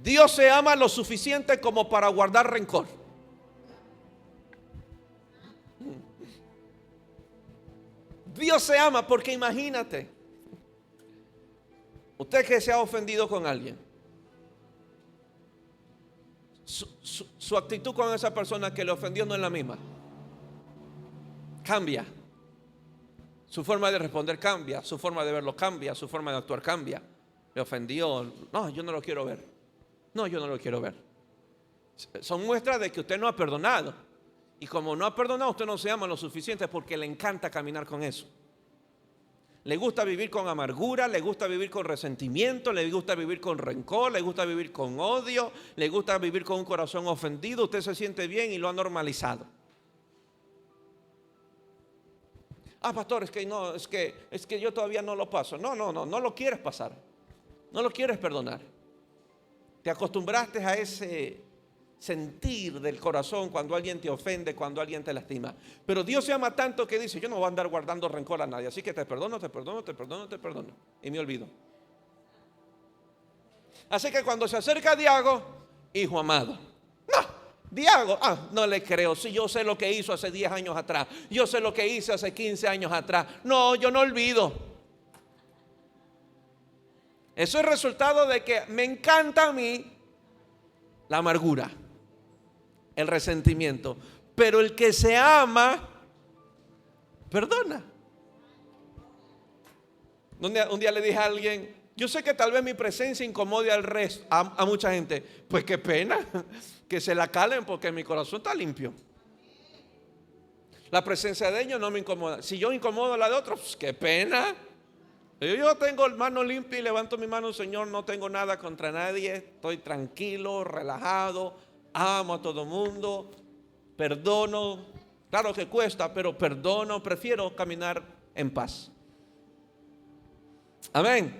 Dios se ama lo suficiente como para guardar rencor. Dios se ama porque imagínate, usted que se ha ofendido con alguien, su actitud con esa persona que le ofendió no es la misma. Cambia. Su forma de responder cambia, su forma de verlo cambia, su forma de actuar cambia. Le ofendió: no, yo no lo quiero ver. No, yo no lo quiero ver. Son muestras de que usted no ha perdonado. Y como no ha perdonado, usted no se ama lo suficiente porque le encanta caminar con eso. Le gusta vivir con amargura, le gusta vivir con resentimiento, le gusta vivir con rencor, le gusta vivir con odio, le gusta vivir con un corazón ofendido. Usted se siente bien y lo ha normalizado. Pastor, es que no, es que yo todavía no lo paso. No lo quieres pasar. No lo quieres perdonar. Te acostumbraste a ese sentir del corazón cuando alguien te ofende, cuando alguien te lastima. Pero Dios se ama tanto que dice: yo no voy a andar guardando rencor a nadie, así que te perdono. Y me olvido. Así que cuando se acerca Diago: hijo amado. No, Diago, no le creo. Si yo sé lo que hizo hace 10 años atrás, yo sé lo que hice hace 15 años atrás. No, yo no olvido. Eso es resultado de que me encanta a mí la amargura, el resentimiento. Pero el que se ama, perdona. Un día le dije a alguien: yo sé que tal vez mi presencia incomode al resto, a mucha gente. Pues qué pena, que se la calen porque mi corazón está limpio. La presencia de ellos no me incomoda. Si yo incomodo a la de otros, pues qué pena. Yo tengo mano limpia y levanto mi mano: Señor, no tengo nada contra nadie, estoy tranquilo, relajado, amo a todo mundo, perdono. Claro que cuesta, pero perdono, prefiero caminar en paz. Amén.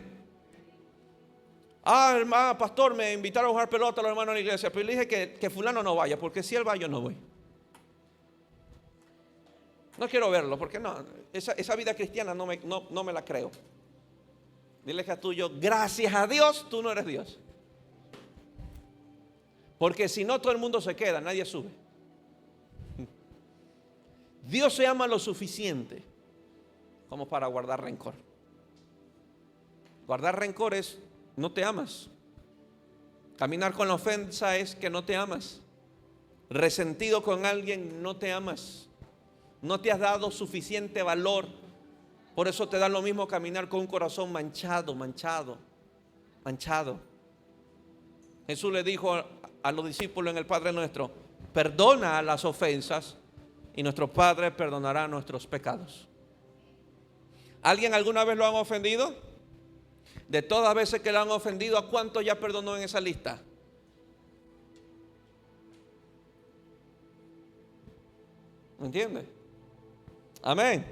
Hermano, pastor, me invitaron a jugar pelota los hermanos de la iglesia, pero le dije que fulano no vaya, porque si él va yo no voy. No quiero verlo, porque no, esa vida cristiana no me la creo. Dile que a tuyo: gracias a Dios, tú no eres Dios. Porque si no, todo el mundo se queda, nadie sube. Dios se ama lo suficiente como para guardar rencor. Guardar rencor es: no te amas. Caminar con la ofensa es que no te amas. Resentido con alguien, no te amas. No te has dado suficiente valor. Por eso te da lo mismo caminar con un corazón manchado. Jesús le dijo a los discípulos en el Padre Nuestro: perdona las ofensas y nuestro Padre perdonará nuestros pecados. ¿Alguien alguna vez lo han ofendido? De todas las veces que lo han ofendido, ¿a cuánto ya perdonó en esa lista? ¿Me entiende? Amén.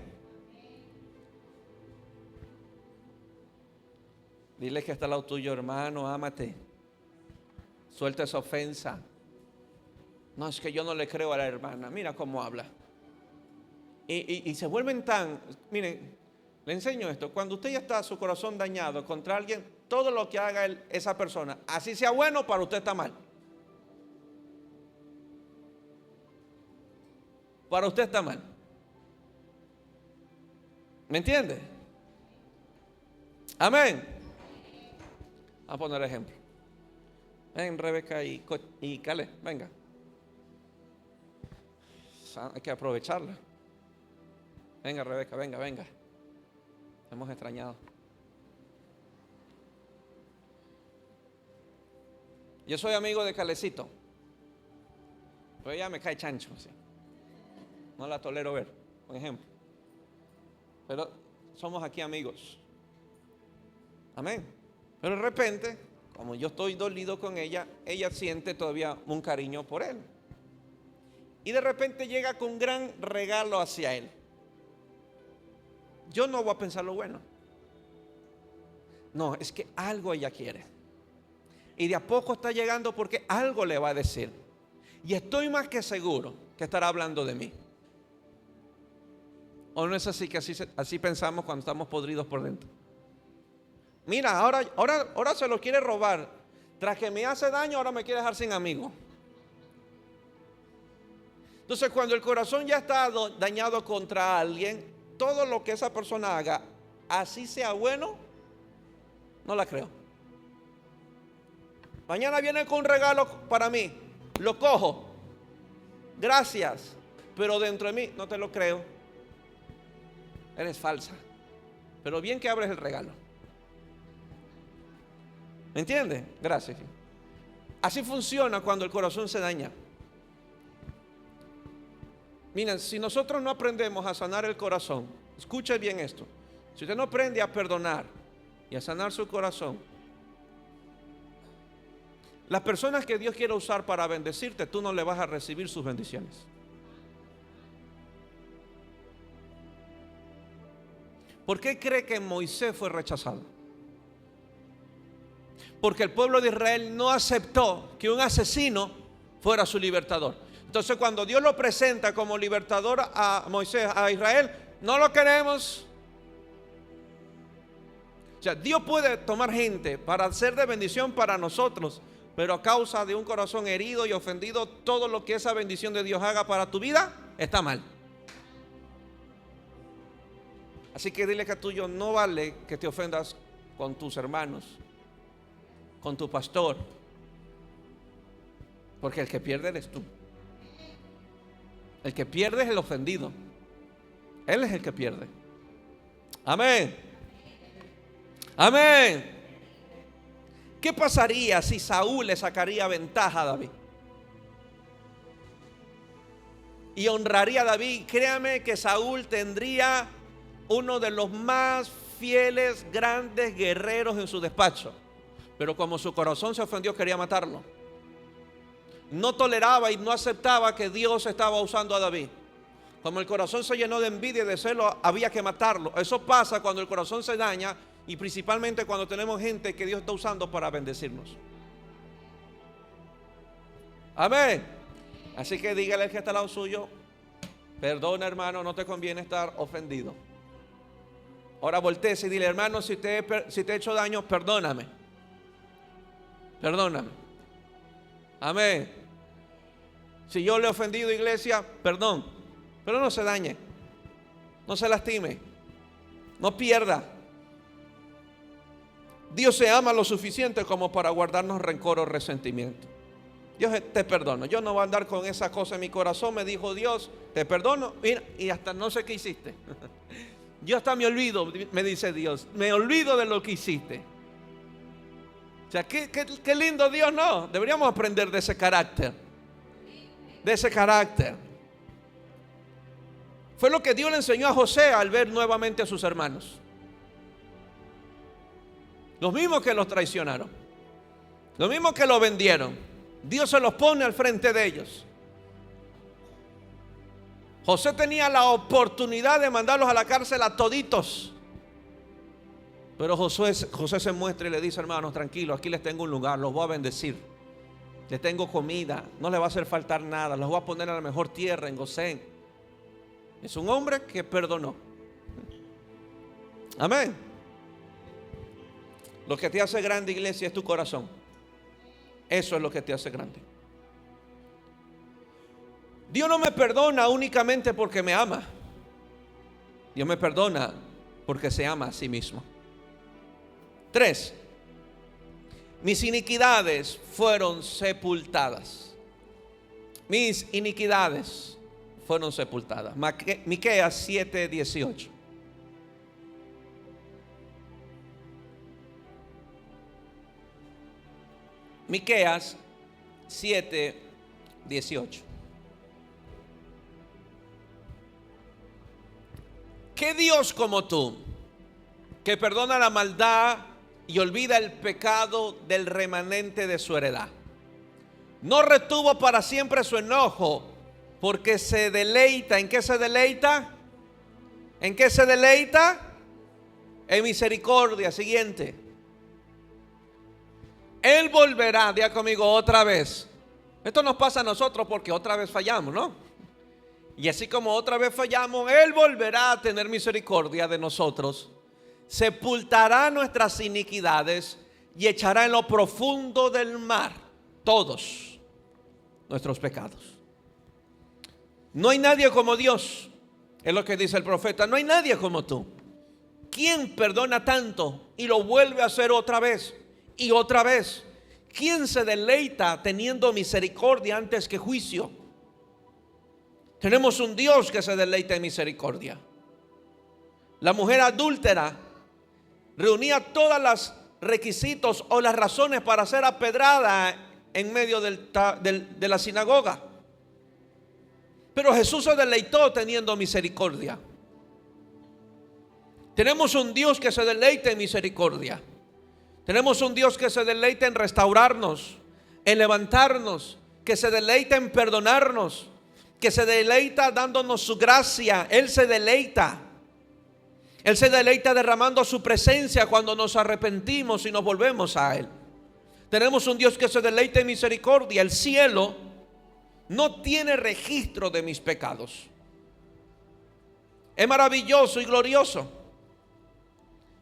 Dile que está al lado tuyo, hermano, ámate. Suelta esa ofensa. No, es que yo no le creo a la hermana. Mira cómo habla. Y se vuelven tan... Miren, le enseño esto. Cuando usted ya está su corazón dañado contra alguien, todo lo que haga esa persona, así sea bueno, para usted está mal. Para usted está mal. ¿Me entiende? Amén. Vamos a poner ejemplo. Ven, Rebeca y Cale, venga. Hay que aprovecharla. Venga, Rebeca, venga. Hemos extrañado. Yo soy amigo de Calecito, pero ella me cae chancho, así. No la tolero ver, por ejemplo. Pero somos aquí amigos. Amén. Pero de repente, como yo estoy dolido con ella, ella siente todavía un cariño por él. Y de repente llega con un gran regalo hacia él. Yo no voy a pensar lo bueno. No, es que algo ella quiere. Y de a poco está llegando porque algo le va a decir. Y estoy más que seguro que estará hablando de mí. ¿O no es así que así pensamos cuando estamos podridos por dentro? Mira, ahora se lo quiere robar. Tras que me hace daño, ahora me quiere dejar sin amigo. Entonces, cuando el corazón ya está dañado contra alguien, todo lo que esa persona haga, así sea bueno, no la creo. Mañana viene con un regalo para mí, lo cojo, gracias, pero dentro de mí no te lo creo. Eres falsa. Pero bien que abres el regalo. ¿Me entiendes? Gracias. Así funciona cuando el corazón se daña. Miren, si nosotros no aprendemos a sanar el corazón, escuche bien esto. Si usted no aprende a perdonar y a sanar su corazón, las personas que Dios quiere usar para bendecirte, tú no le vas a recibir sus bendiciones. ¿Por qué cree que Moisés fue rechazado? Porque el pueblo de Israel no aceptó que un asesino fuera su libertador. Entonces, cuando Dios lo presenta como libertador a Moisés, a Israel, no lo queremos. O sea, Dios puede tomar gente para ser de bendición para nosotros, pero a causa de un corazón herido y ofendido, todo lo que esa bendición de Dios haga para tu vida está mal. Así que dile que a tuyo no vale que te ofendas con tus hermanos, con tu pastor, porque el que pierde eres tú. El que pierde es el ofendido. Él es el que pierde. Amén. Amén. ¿Qué pasaría si Saúl le sacaría ventaja a David? Y honraría a David. Créame que Saúl tendría uno de los más fieles, grandes guerreros en su despacho. Pero como su corazón se ofendió, quería matarlo. No toleraba y no aceptaba que Dios estaba usando a David. Como el corazón se llenó de envidia y de celo, había que matarlo. Eso pasa cuando el corazón se daña y principalmente cuando tenemos gente que Dios está usando para bendecirnos. Amén. Así que dígale al que está al lado suyo: perdona, hermano, no te conviene estar ofendido. Ahora volteese y dile: hermano, si te he hecho daño, perdóname. Perdóname. Amén. Si yo le he ofendido, iglesia, perdón. Pero no se dañe, no se lastime, no pierda. Dios se ama lo suficiente como para guardarnos rencor o resentimiento. Dios te perdono. Yo no voy a andar con esa cosa en mi corazón. Me dijo Dios, te perdono. Mira, y hasta no sé qué hiciste. Yo hasta me olvido, me dice Dios. Me olvido de lo que hiciste. O sea, qué lindo Dios, ¿no? Deberíamos aprender de ese carácter. De ese carácter. Fue lo que Dios le enseñó a José al ver nuevamente a sus hermanos. Los mismos que los traicionaron. Los mismos que lo vendieron. Dios se los pone al frente de ellos. José tenía la oportunidad de mandarlos a la cárcel a toditos. Pero José se muestra y le dice: hermanos, tranquilos, aquí les tengo un lugar, los voy a bendecir. Les tengo comida, no les va a hacer faltar nada, los voy a poner en la mejor tierra, en Gosén. Es un hombre que perdonó. Amén. Lo que te hace grande, iglesia, es tu corazón. Eso es lo que te hace grande. Dios no me perdona únicamente porque me ama. Dios me perdona porque se ama a sí mismo. 3. Mis iniquidades fueron sepultadas. Mis iniquidades fueron sepultadas. Miqueas 7:18. Miqueas 7:18. ¿Qué Dios como tú, que perdona la maldad y olvida el pecado del remanente de su heredad? No retuvo para siempre su enojo, porque se deleita. ¿En qué se deleita? ¿En qué se deleita? En misericordia. Siguiente. Él volverá, diga conmigo, otra vez. Esto nos pasa a nosotros porque otra vez fallamos, ¿no? Y así como otra vez fallamos, Él volverá a tener misericordia de nosotros. Sepultará nuestras iniquidades y echará en lo profundo del mar todos nuestros pecados. No hay nadie como Dios, es lo que dice el profeta. No hay nadie como tú. ¿Quién perdona tanto y lo vuelve a hacer otra vez y otra vez? ¿Quién se deleita teniendo misericordia antes que juicio? Tenemos un Dios que se deleita en misericordia. La mujer adúltera reunía todos los requisitos o las razones para ser apedrada en medio de la sinagoga. Pero Jesús se deleitó teniendo misericordia. Tenemos un Dios que se deleita en misericordia. Tenemos un Dios que se deleita en restaurarnos, en levantarnos, que se deleita en perdonarnos, que se deleita dándonos su gracia. Él se deleita. Él se deleita derramando su presencia cuando nos arrepentimos y nos volvemos a Él. Tenemos un Dios que se deleita en misericordia. El cielo no tiene registro de mis pecados. Es maravilloso y glorioso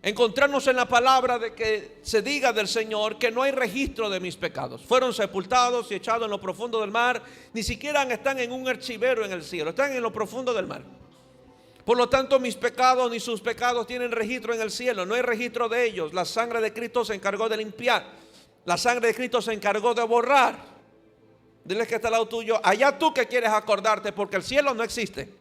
encontrarnos en la palabra de que se diga del Señor que no hay registro de mis pecados. Fueron sepultados y echados en lo profundo del mar. Ni siquiera están en un archivero en el cielo, están en lo profundo del mar. Por lo tanto, mis pecados ni sus pecados tienen registro en el cielo. No hay registro de ellos. La sangre de Cristo se encargó de limpiar. La sangre de Cristo se encargó de borrar. Dile que está al lado tuyo: allá tú que quieres acordarte, porque el cielo no existe.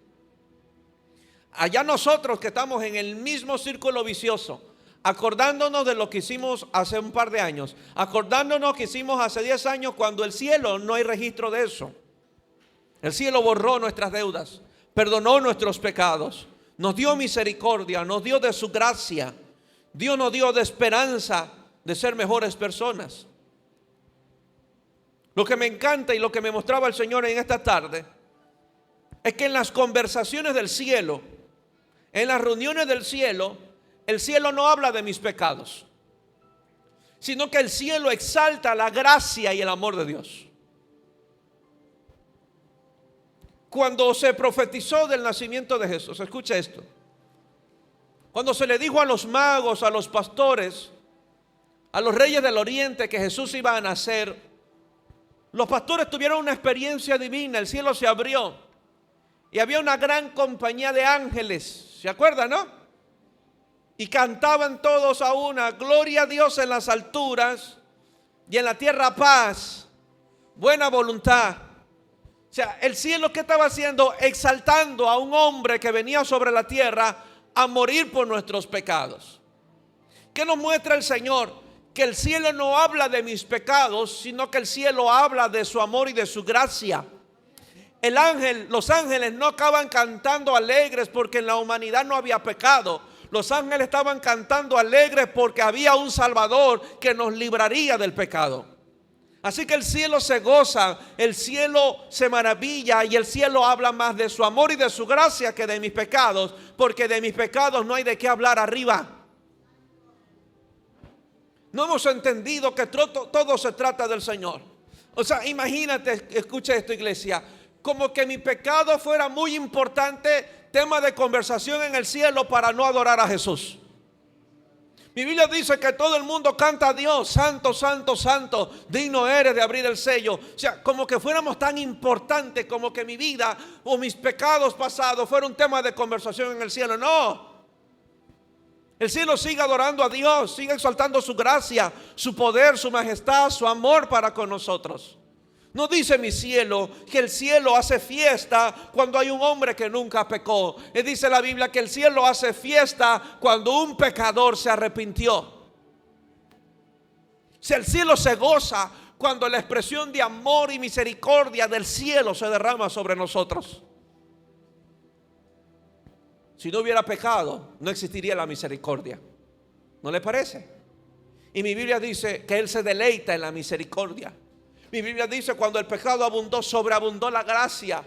Allá nosotros que estamos en el mismo círculo vicioso, acordándonos de lo que hicimos hace un par de años, acordándonos que hicimos hace 10 años, cuando el cielo no hay registro de eso. El cielo borró nuestras deudas, perdonó nuestros pecados, nos dio misericordia, nos dio de su gracia. Dios nos dio de esperanza de ser mejores personas. Lo que me encanta y lo que me mostraba el Señor en esta tarde es que en las conversaciones del cielo, en las reuniones del cielo, el cielo no habla de mis pecados, sino que el cielo exalta la gracia y el amor de Dios. Cuando se profetizó del nacimiento de Jesús, escucha esto. Cuando se le dijo a los magos, a los pastores, a los reyes del oriente que Jesús iba a nacer, los pastores tuvieron una experiencia divina. El cielo se abrió y había una gran compañía de ángeles. ¿Se acuerdan, no? Y cantaban todos a una: gloria a Dios en las alturas y en la tierra paz, buena voluntad. O sea, el cielo, ¿qué estaba haciendo? Exaltando a un hombre que venía sobre la tierra a morir por nuestros pecados. ¿Qué nos muestra el Señor? Que el cielo no habla de mis pecados, sino que el cielo habla de su amor y de su gracia. Los ángeles no acaban cantando alegres porque en la humanidad no había pecado. Los ángeles estaban cantando alegres porque había un Salvador que nos libraría del pecado. Así que el cielo se goza, el cielo se maravilla y el cielo habla más de su amor y de su gracia que de mis pecados, porque de mis pecados no hay de qué hablar arriba. No hemos entendido que todo se trata del Señor. O sea, imagínate, escucha esto, iglesia, como que mi pecado fuera muy importante, tema de conversación en el cielo para no adorar a Jesús. Mi Biblia dice que todo el mundo canta a Dios, santo, santo, santo, digno eres de abrir el sello. O sea, como que fuéramos tan importantes, como que mi vida o mis pecados pasados fuera un tema de conversación en el cielo. No. El cielo sigue adorando a Dios, sigue exaltando su gracia, su poder, su majestad, su amor para con nosotros. No dice mi cielo que el cielo hace fiesta cuando hay un hombre que nunca pecó. Dice la Biblia que el cielo hace fiesta cuando un pecador se arrepintió. Si el cielo se goza cuando la expresión de amor y misericordia del cielo se derrama sobre nosotros. Si no hubiera pecado, no existiría la misericordia. ¿No le parece? Y mi Biblia dice que Él se deleita en la misericordia. Mi Biblia dice cuando el pecado abundó, sobreabundó la gracia.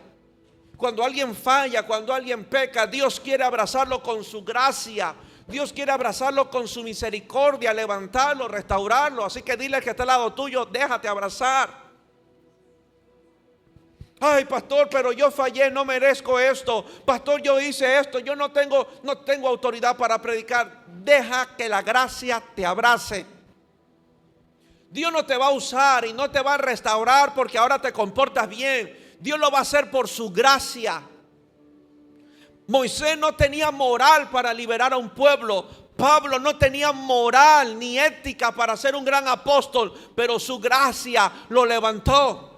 Cuando alguien falla, cuando alguien peca, Dios quiere abrazarlo con su gracia. Dios quiere abrazarlo con su misericordia, levantarlo, restaurarlo. Así que dile que está al lado tuyo, déjate abrazar. Ay, pastor, pero yo fallé, no merezco esto. Pastor, yo hice esto, yo no tengo autoridad para predicar. Deja que la gracia te abrace. Dios no te va a usar y no te va a restaurar porque ahora te comportas bien. Dios lo va a hacer por su gracia. Moisés no tenía moral para liberar a un pueblo. Pablo no tenía moral ni ética para ser un gran apóstol, pero su gracia lo levantó.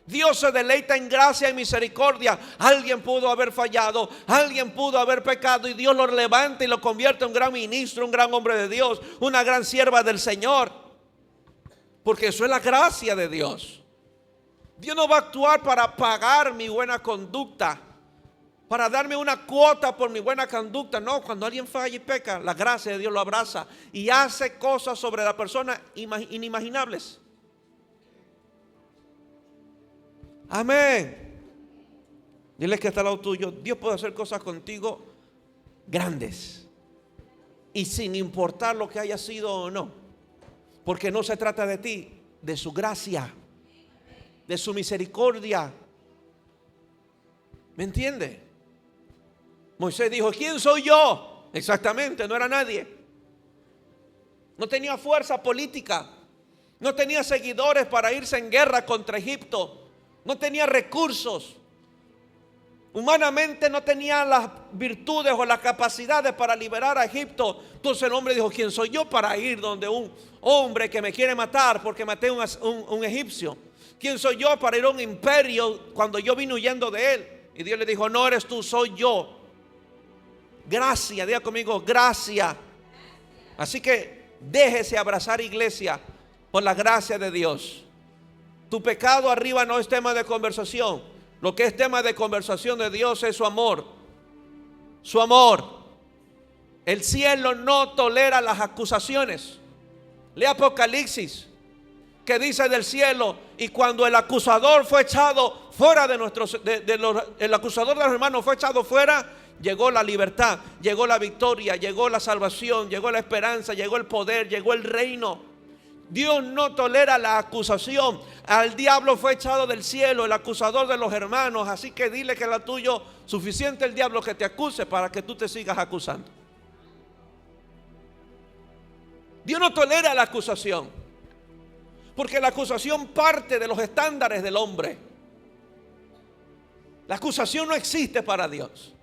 Dios se deleita en gracia y misericordia. Alguien pudo haber fallado, alguien pudo haber pecado y Dios lo levanta y lo convierte en un gran ministro, un gran hombre de Dios, una gran sierva del Señor. Porque eso es la gracia de Dios. Dios no va a actuar para pagar mi buena conducta, para darme una cuota por mi buena conducta. No, cuando alguien falla y peca, la gracia de Dios lo abraza y hace cosas sobre la persona inimaginables. Amén. Dile que está al lado tuyo. Dios puede hacer cosas contigo grandes y sin importar lo que haya sido o no. Porque no se trata de ti, de su gracia, de su misericordia. ¿Me entiende? Moisés dijo, ¿quién soy yo? Exactamente, no era nadie. No tenía fuerza política. No tenía seguidores para irse en guerra contra Egipto. No tenía recursos. Humanamente no tenía las virtudes o las capacidades para liberar a Egipto. Entonces el hombre dijo, ¿quién soy yo para ir donde un hombre que me quiere matar porque maté un egipcio? ¿Quién soy yo para ir a un imperio cuando yo vine huyendo de él? Y Dios le dijo, no eres tú, soy yo. Gracia, diga conmigo, gracia. Así que déjese abrazar, iglesia, por la gracia de Dios. Tu pecado arriba no es tema de conversación. Lo que es tema de conversación de Dios es su amor. Su amor. El cielo no tolera las acusaciones. Lea Apocalipsis, que dice del cielo, y cuando el acusador fue echado fuera el acusador de los hermanos fue echado fuera, llegó la libertad, llegó la victoria, llegó la salvación, llegó la esperanza, llegó el poder, llegó el reino. Dios no tolera la acusación. Al diablo fue echado del cielo, el acusador de los hermanos. Así que dile que la tuyo, suficiente el diablo que te acuse para que tú te sigas acusando. Dios no tolera la acusación, porque la acusación parte de los estándares del hombre. La acusación no existe para Dios.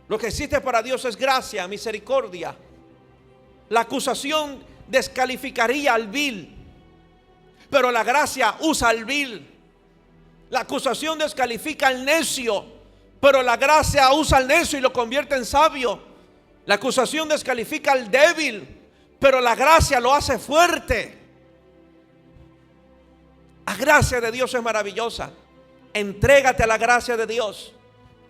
Lo que existe para Dios es gracia, misericordia. La acusación descalificaría al vil, pero la gracia usa al vil. La acusación descalifica al necio, pero la gracia usa al necio y lo convierte en sabio. La acusación descalifica al débil, pero la gracia lo hace fuerte. La gracia de Dios es maravillosa. Entrégate a la gracia de Dios.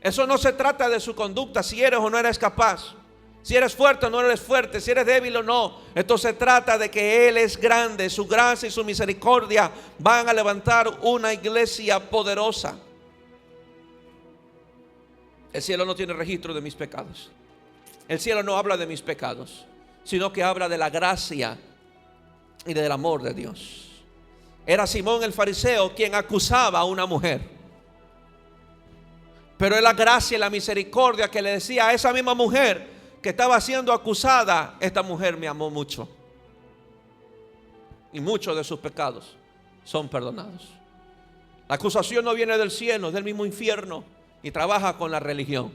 Eso no se trata de su conducta, si eres o no eres capaz, si eres fuerte o no eres fuerte, si eres débil o no. Esto se trata de que Él es grande, su gracia y su misericordia van a levantar una iglesia poderosa. El cielo no tiene registro de mis pecados. El cielo no habla de mis pecados. sino que habla de la gracia y del amor de Dios. Era Simón el fariseo quien acusaba a una mujer, pero es la gracia y la misericordia que le decía a esa misma mujer que estaba siendo acusada: esta mujer me amó mucho y muchos de sus pecados son perdonados. La acusación no viene del cielo, es del mismo infierno y trabaja con la religión.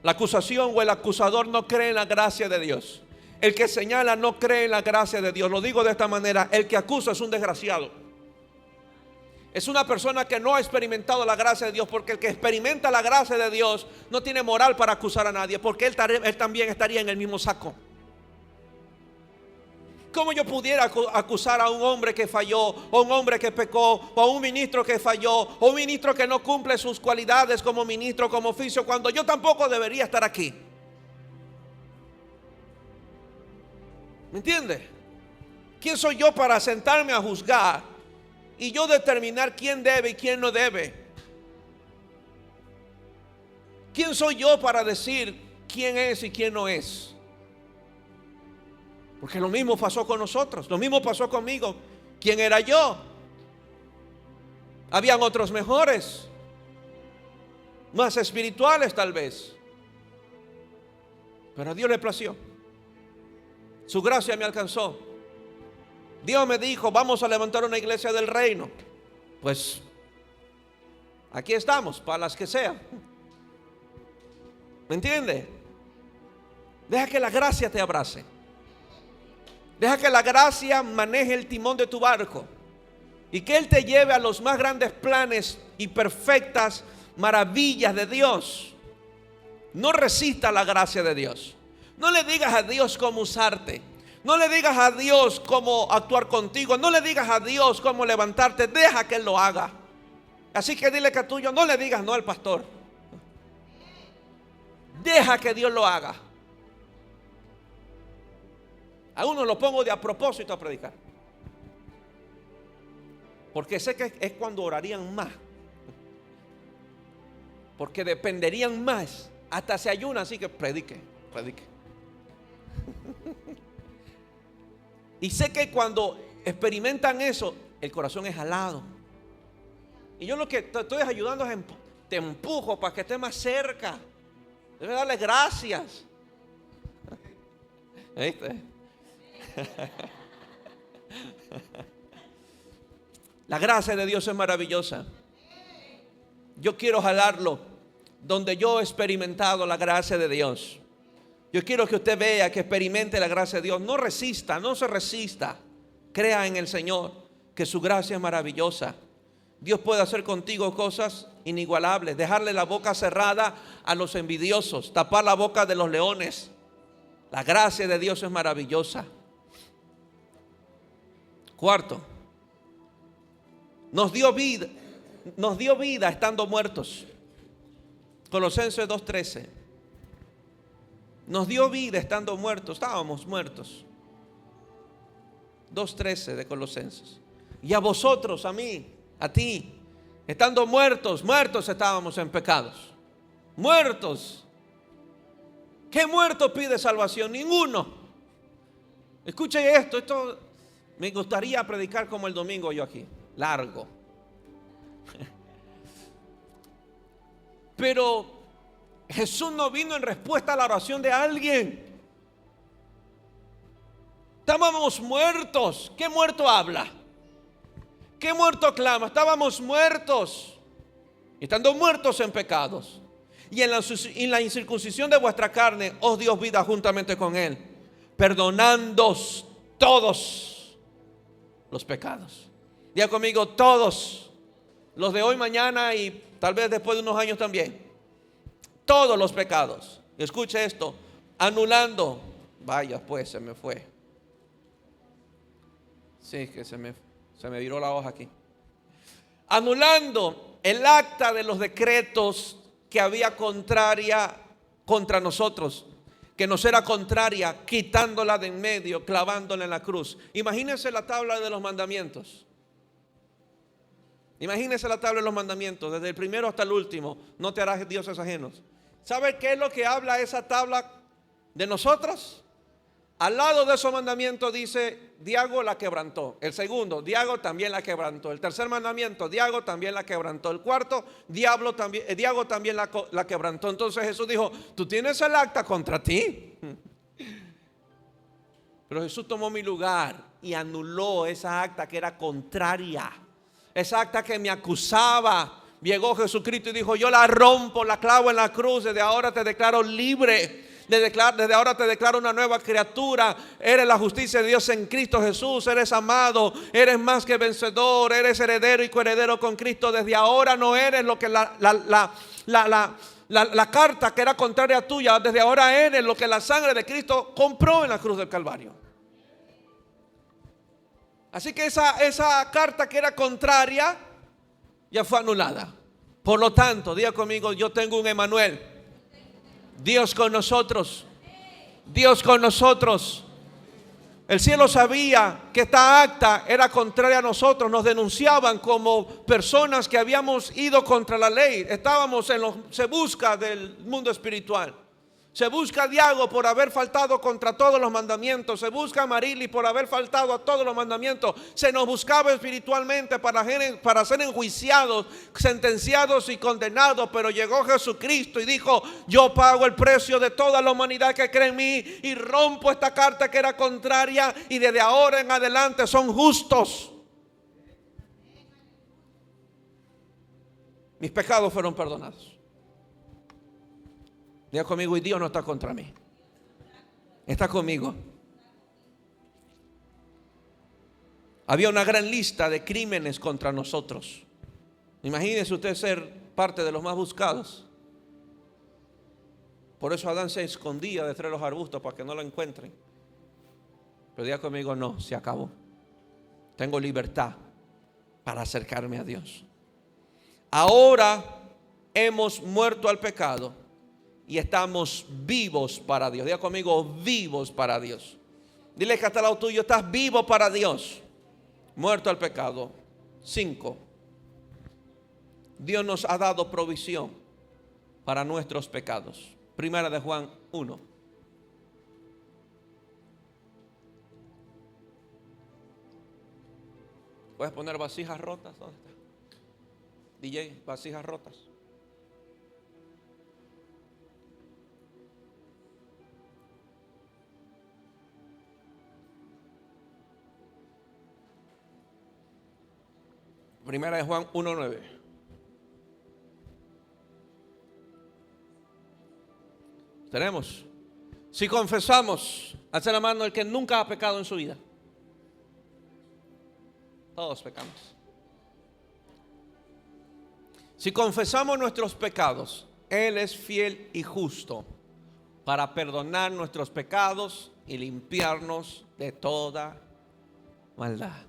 La acusación o el acusador no cree en la gracia de Dios. El que señala no cree en la gracia de Dios. Lo digo de esta manera: el que acusa es un desgraciado. Es una persona que no ha experimentado la gracia de Dios, porque el que experimenta la gracia de Dios no tiene moral para acusar a nadie, porque él también estaría en el mismo saco. ¿Cómo yo pudiera acusar a un hombre que falló, o un hombre que pecó, o a un ministro que falló, o un ministro que no cumple sus cualidades como ministro, como oficio, cuando yo tampoco debería estar aquí? ¿Me entiende? ¿Quién soy yo para sentarme a juzgar y yo determinar quién debe y quién no debe? ¿Quién soy yo para decir quién es y quién no es? Porque lo mismo pasó con nosotros, lo mismo pasó conmigo. ¿Quién era yo? Habían otros mejores, más espirituales tal vez, pero a Dios le plació. Su gracia me alcanzó. Dios me dijo: vamos a levantar una iglesia del reino. Pues aquí estamos, para las que sean. ¿Me entiende? Deja que la gracia te abrace. Deja que la gracia maneje el timón de tu barco y que Él te lleve a los más grandes planes y perfectas maravillas de Dios. No resista la gracia de Dios. No le digas a Dios cómo usarte. No le digas a Dios cómo actuar contigo. No le digas a Dios cómo levantarte. Deja que Él lo haga. Así que dile que a tuyo no le digas no al pastor. Deja que Dios lo haga. A uno lo pongo de a propósito a predicar, porque sé que es cuando orarían más, porque dependerían más. Hasta se ayuna, así que predique. Y sé que cuando experimentan eso, el corazón es alado. Y yo lo que te estoy ayudando es te empujo para que estés más cerca. Debes darle gracias. ¿Viste? La gracia de Dios es maravillosa. Yo quiero jalarlo donde yo he experimentado la gracia de Dios. Yo quiero que usted vea, que experimente la gracia de Dios. No resista, no se resista. Crea en el Señor, que su gracia es maravillosa. Dios puede hacer contigo cosas inigualables. Dejarle la boca cerrada a los envidiosos, tapar la boca de los leones. La gracia de Dios es maravillosa. Cuarto, nos dio vida estando muertos. Colosenses 2:13. Nos dio vida estando muertos. Estábamos muertos. 2:13 de Colosenses. Y a vosotros, a mí, a ti, estando muertos estábamos en pecados. Muertos. ¿Qué muerto pide salvación? Ninguno. Escuche esto me gustaría predicar como el domingo yo aquí, largo. Pero Jesús no vino en respuesta a la oración de alguien. Estábamos muertos. ¿Qué muerto habla? ¿Qué muerto clama? Estábamos muertos, estando muertos en pecados. Y en la incircuncisión de vuestra carne os dio vida juntamente con Él, perdonándoos todos los pecados. Diga conmigo: todos. Los de hoy, mañana y tal vez después de unos años también. Todos los pecados. Y escuche esto: anulando. Vaya, pues se me fue. Sí, que se me viró la hoja aquí. Anulando el acta de los decretos que había contraria contra nosotros, que nos era contraria, quitándola de en medio, clavándola en la cruz. Imagínense la tabla de los mandamientos. Imagínense la tabla de los mandamientos, desde el primero hasta el último. No te harás dioses ajenos. ¿Sabe qué es lo que habla esa tabla de nosotros? Al lado de esos mandamientos dice, Diago la quebrantó. El segundo, Diago también la quebrantó. El tercer mandamiento, Diago también la quebrantó. El cuarto, Diago también la quebrantó. Entonces Jesús dijo, tú tienes el acta contra ti. Pero Jesús tomó mi lugar y anuló esa acta que era contraria. Esa acta que me acusaba. Llegó Jesucristo y dijo, yo la rompo, la clavo en la cruz. Desde ahora te declaro libre. Desde ahora te declaro una nueva criatura. Eres la justicia de Dios en Cristo Jesús. Eres amado, eres más que vencedor. Eres heredero y coheredero con Cristo. Desde ahora no eres lo que la carta que era contraria a tuya. Desde ahora eres lo que la sangre de Cristo compró en la cruz del Calvario. Así que esa carta que era contraria ya fue anulada. Por lo tanto, diga conmigo, yo tengo un Emmanuel. Dios con nosotros. Dios con nosotros. El cielo sabía que esta acta era contraria a nosotros. Nos denunciaban como personas que habíamos ido contra la ley. Estábamos se busca del mundo espiritual. Se busca a Diago por haber faltado contra todos los mandamientos. Se busca a Marili por haber faltado a todos los mandamientos. Se nos buscaba espiritualmente para ser enjuiciados, sentenciados y condenados. Pero llegó Jesucristo y dijo, yo pago el precio de toda la humanidad que cree en mí y rompo esta carta que era contraria y desde ahora en adelante son justos. Mis pecados fueron perdonados. Diga conmigo, y Dios no está contra mí. Está conmigo. Había una gran lista de crímenes contra nosotros. Imagínese usted ser parte de los más buscados. Por eso Adán se escondía detrás de los arbustos para que no lo encuentren. Pero diga conmigo, no, se acabó. Tengo libertad para acercarme a Dios. Ahora hemos muerto al pecado y estamos vivos para Dios. Diga conmigo, vivos para Dios. Dile que hasta el lado tuyo, estás vivo para Dios. Muerto al pecado. 5. Dios nos ha dado provisión para nuestros pecados. Primera de Juan 1. ¿Puedes poner vasijas rotas? ¿Dónde está? DJ, vasijas rotas. Primera de Juan 1:9. Tenemos. Si confesamos, alza la mano el que nunca ha pecado en su vida. Todos pecamos. Si confesamos nuestros pecados, Él es fiel y justo para perdonar nuestros pecados y limpiarnos de toda maldad.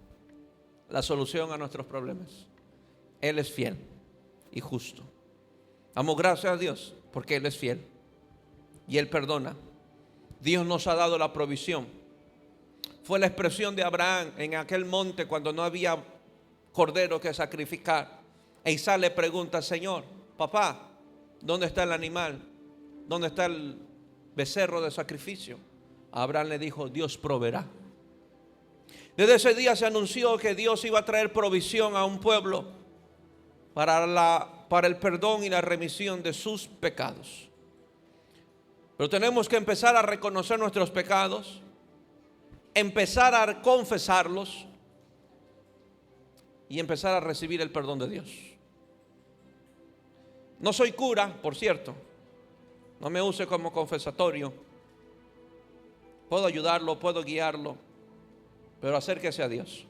La solución a nuestros problemas. Él es fiel y justo. Damos gracias a Dios porque Él es fiel y Él perdona. Dios nos ha dado la provisión. Fue la expresión de Abraham en aquel monte cuando no había cordero que sacrificar. E Isaac le pregunta, Señor, papá, ¿dónde está el animal? ¿Dónde está el becerro de sacrificio? Abraham le dijo, Dios proveerá. Desde ese día se anunció que Dios iba a traer provisión a un pueblo para el perdón y la remisión de sus pecados. Pero tenemos que empezar a reconocer nuestros pecados, empezar a confesarlos y empezar a recibir el perdón de Dios. No soy cura, por cierto. No me use como confesatorio. Puedo ayudarlo, puedo guiarlo, pero acérquese a Dios.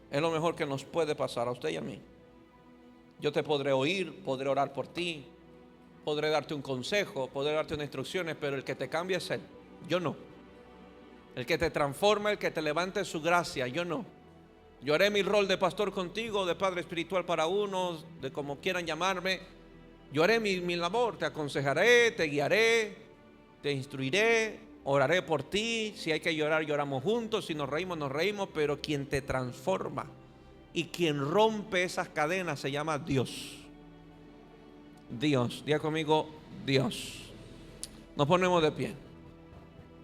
Es lo mejor que nos puede pasar a usted y a mí. Yo te podré oír, podré orar por ti, podré darte un consejo, podré darte unas instrucciones, pero el que te cambia es Él, yo no. El que te transforma, el que te levanta es su gracia, yo no. Yo haré mi rol de pastor contigo, de padre espiritual para unos, de como quieran llamarme. Yo haré mi labor, te aconsejaré, te guiaré, te instruiré, oraré por ti. Si hay que llorar, lloramos juntos. Si nos reímos, pero quien te transforma y quien rompe esas cadenas se llama Dios. Dios, diga conmigo, Dios. Nos ponemos de pie.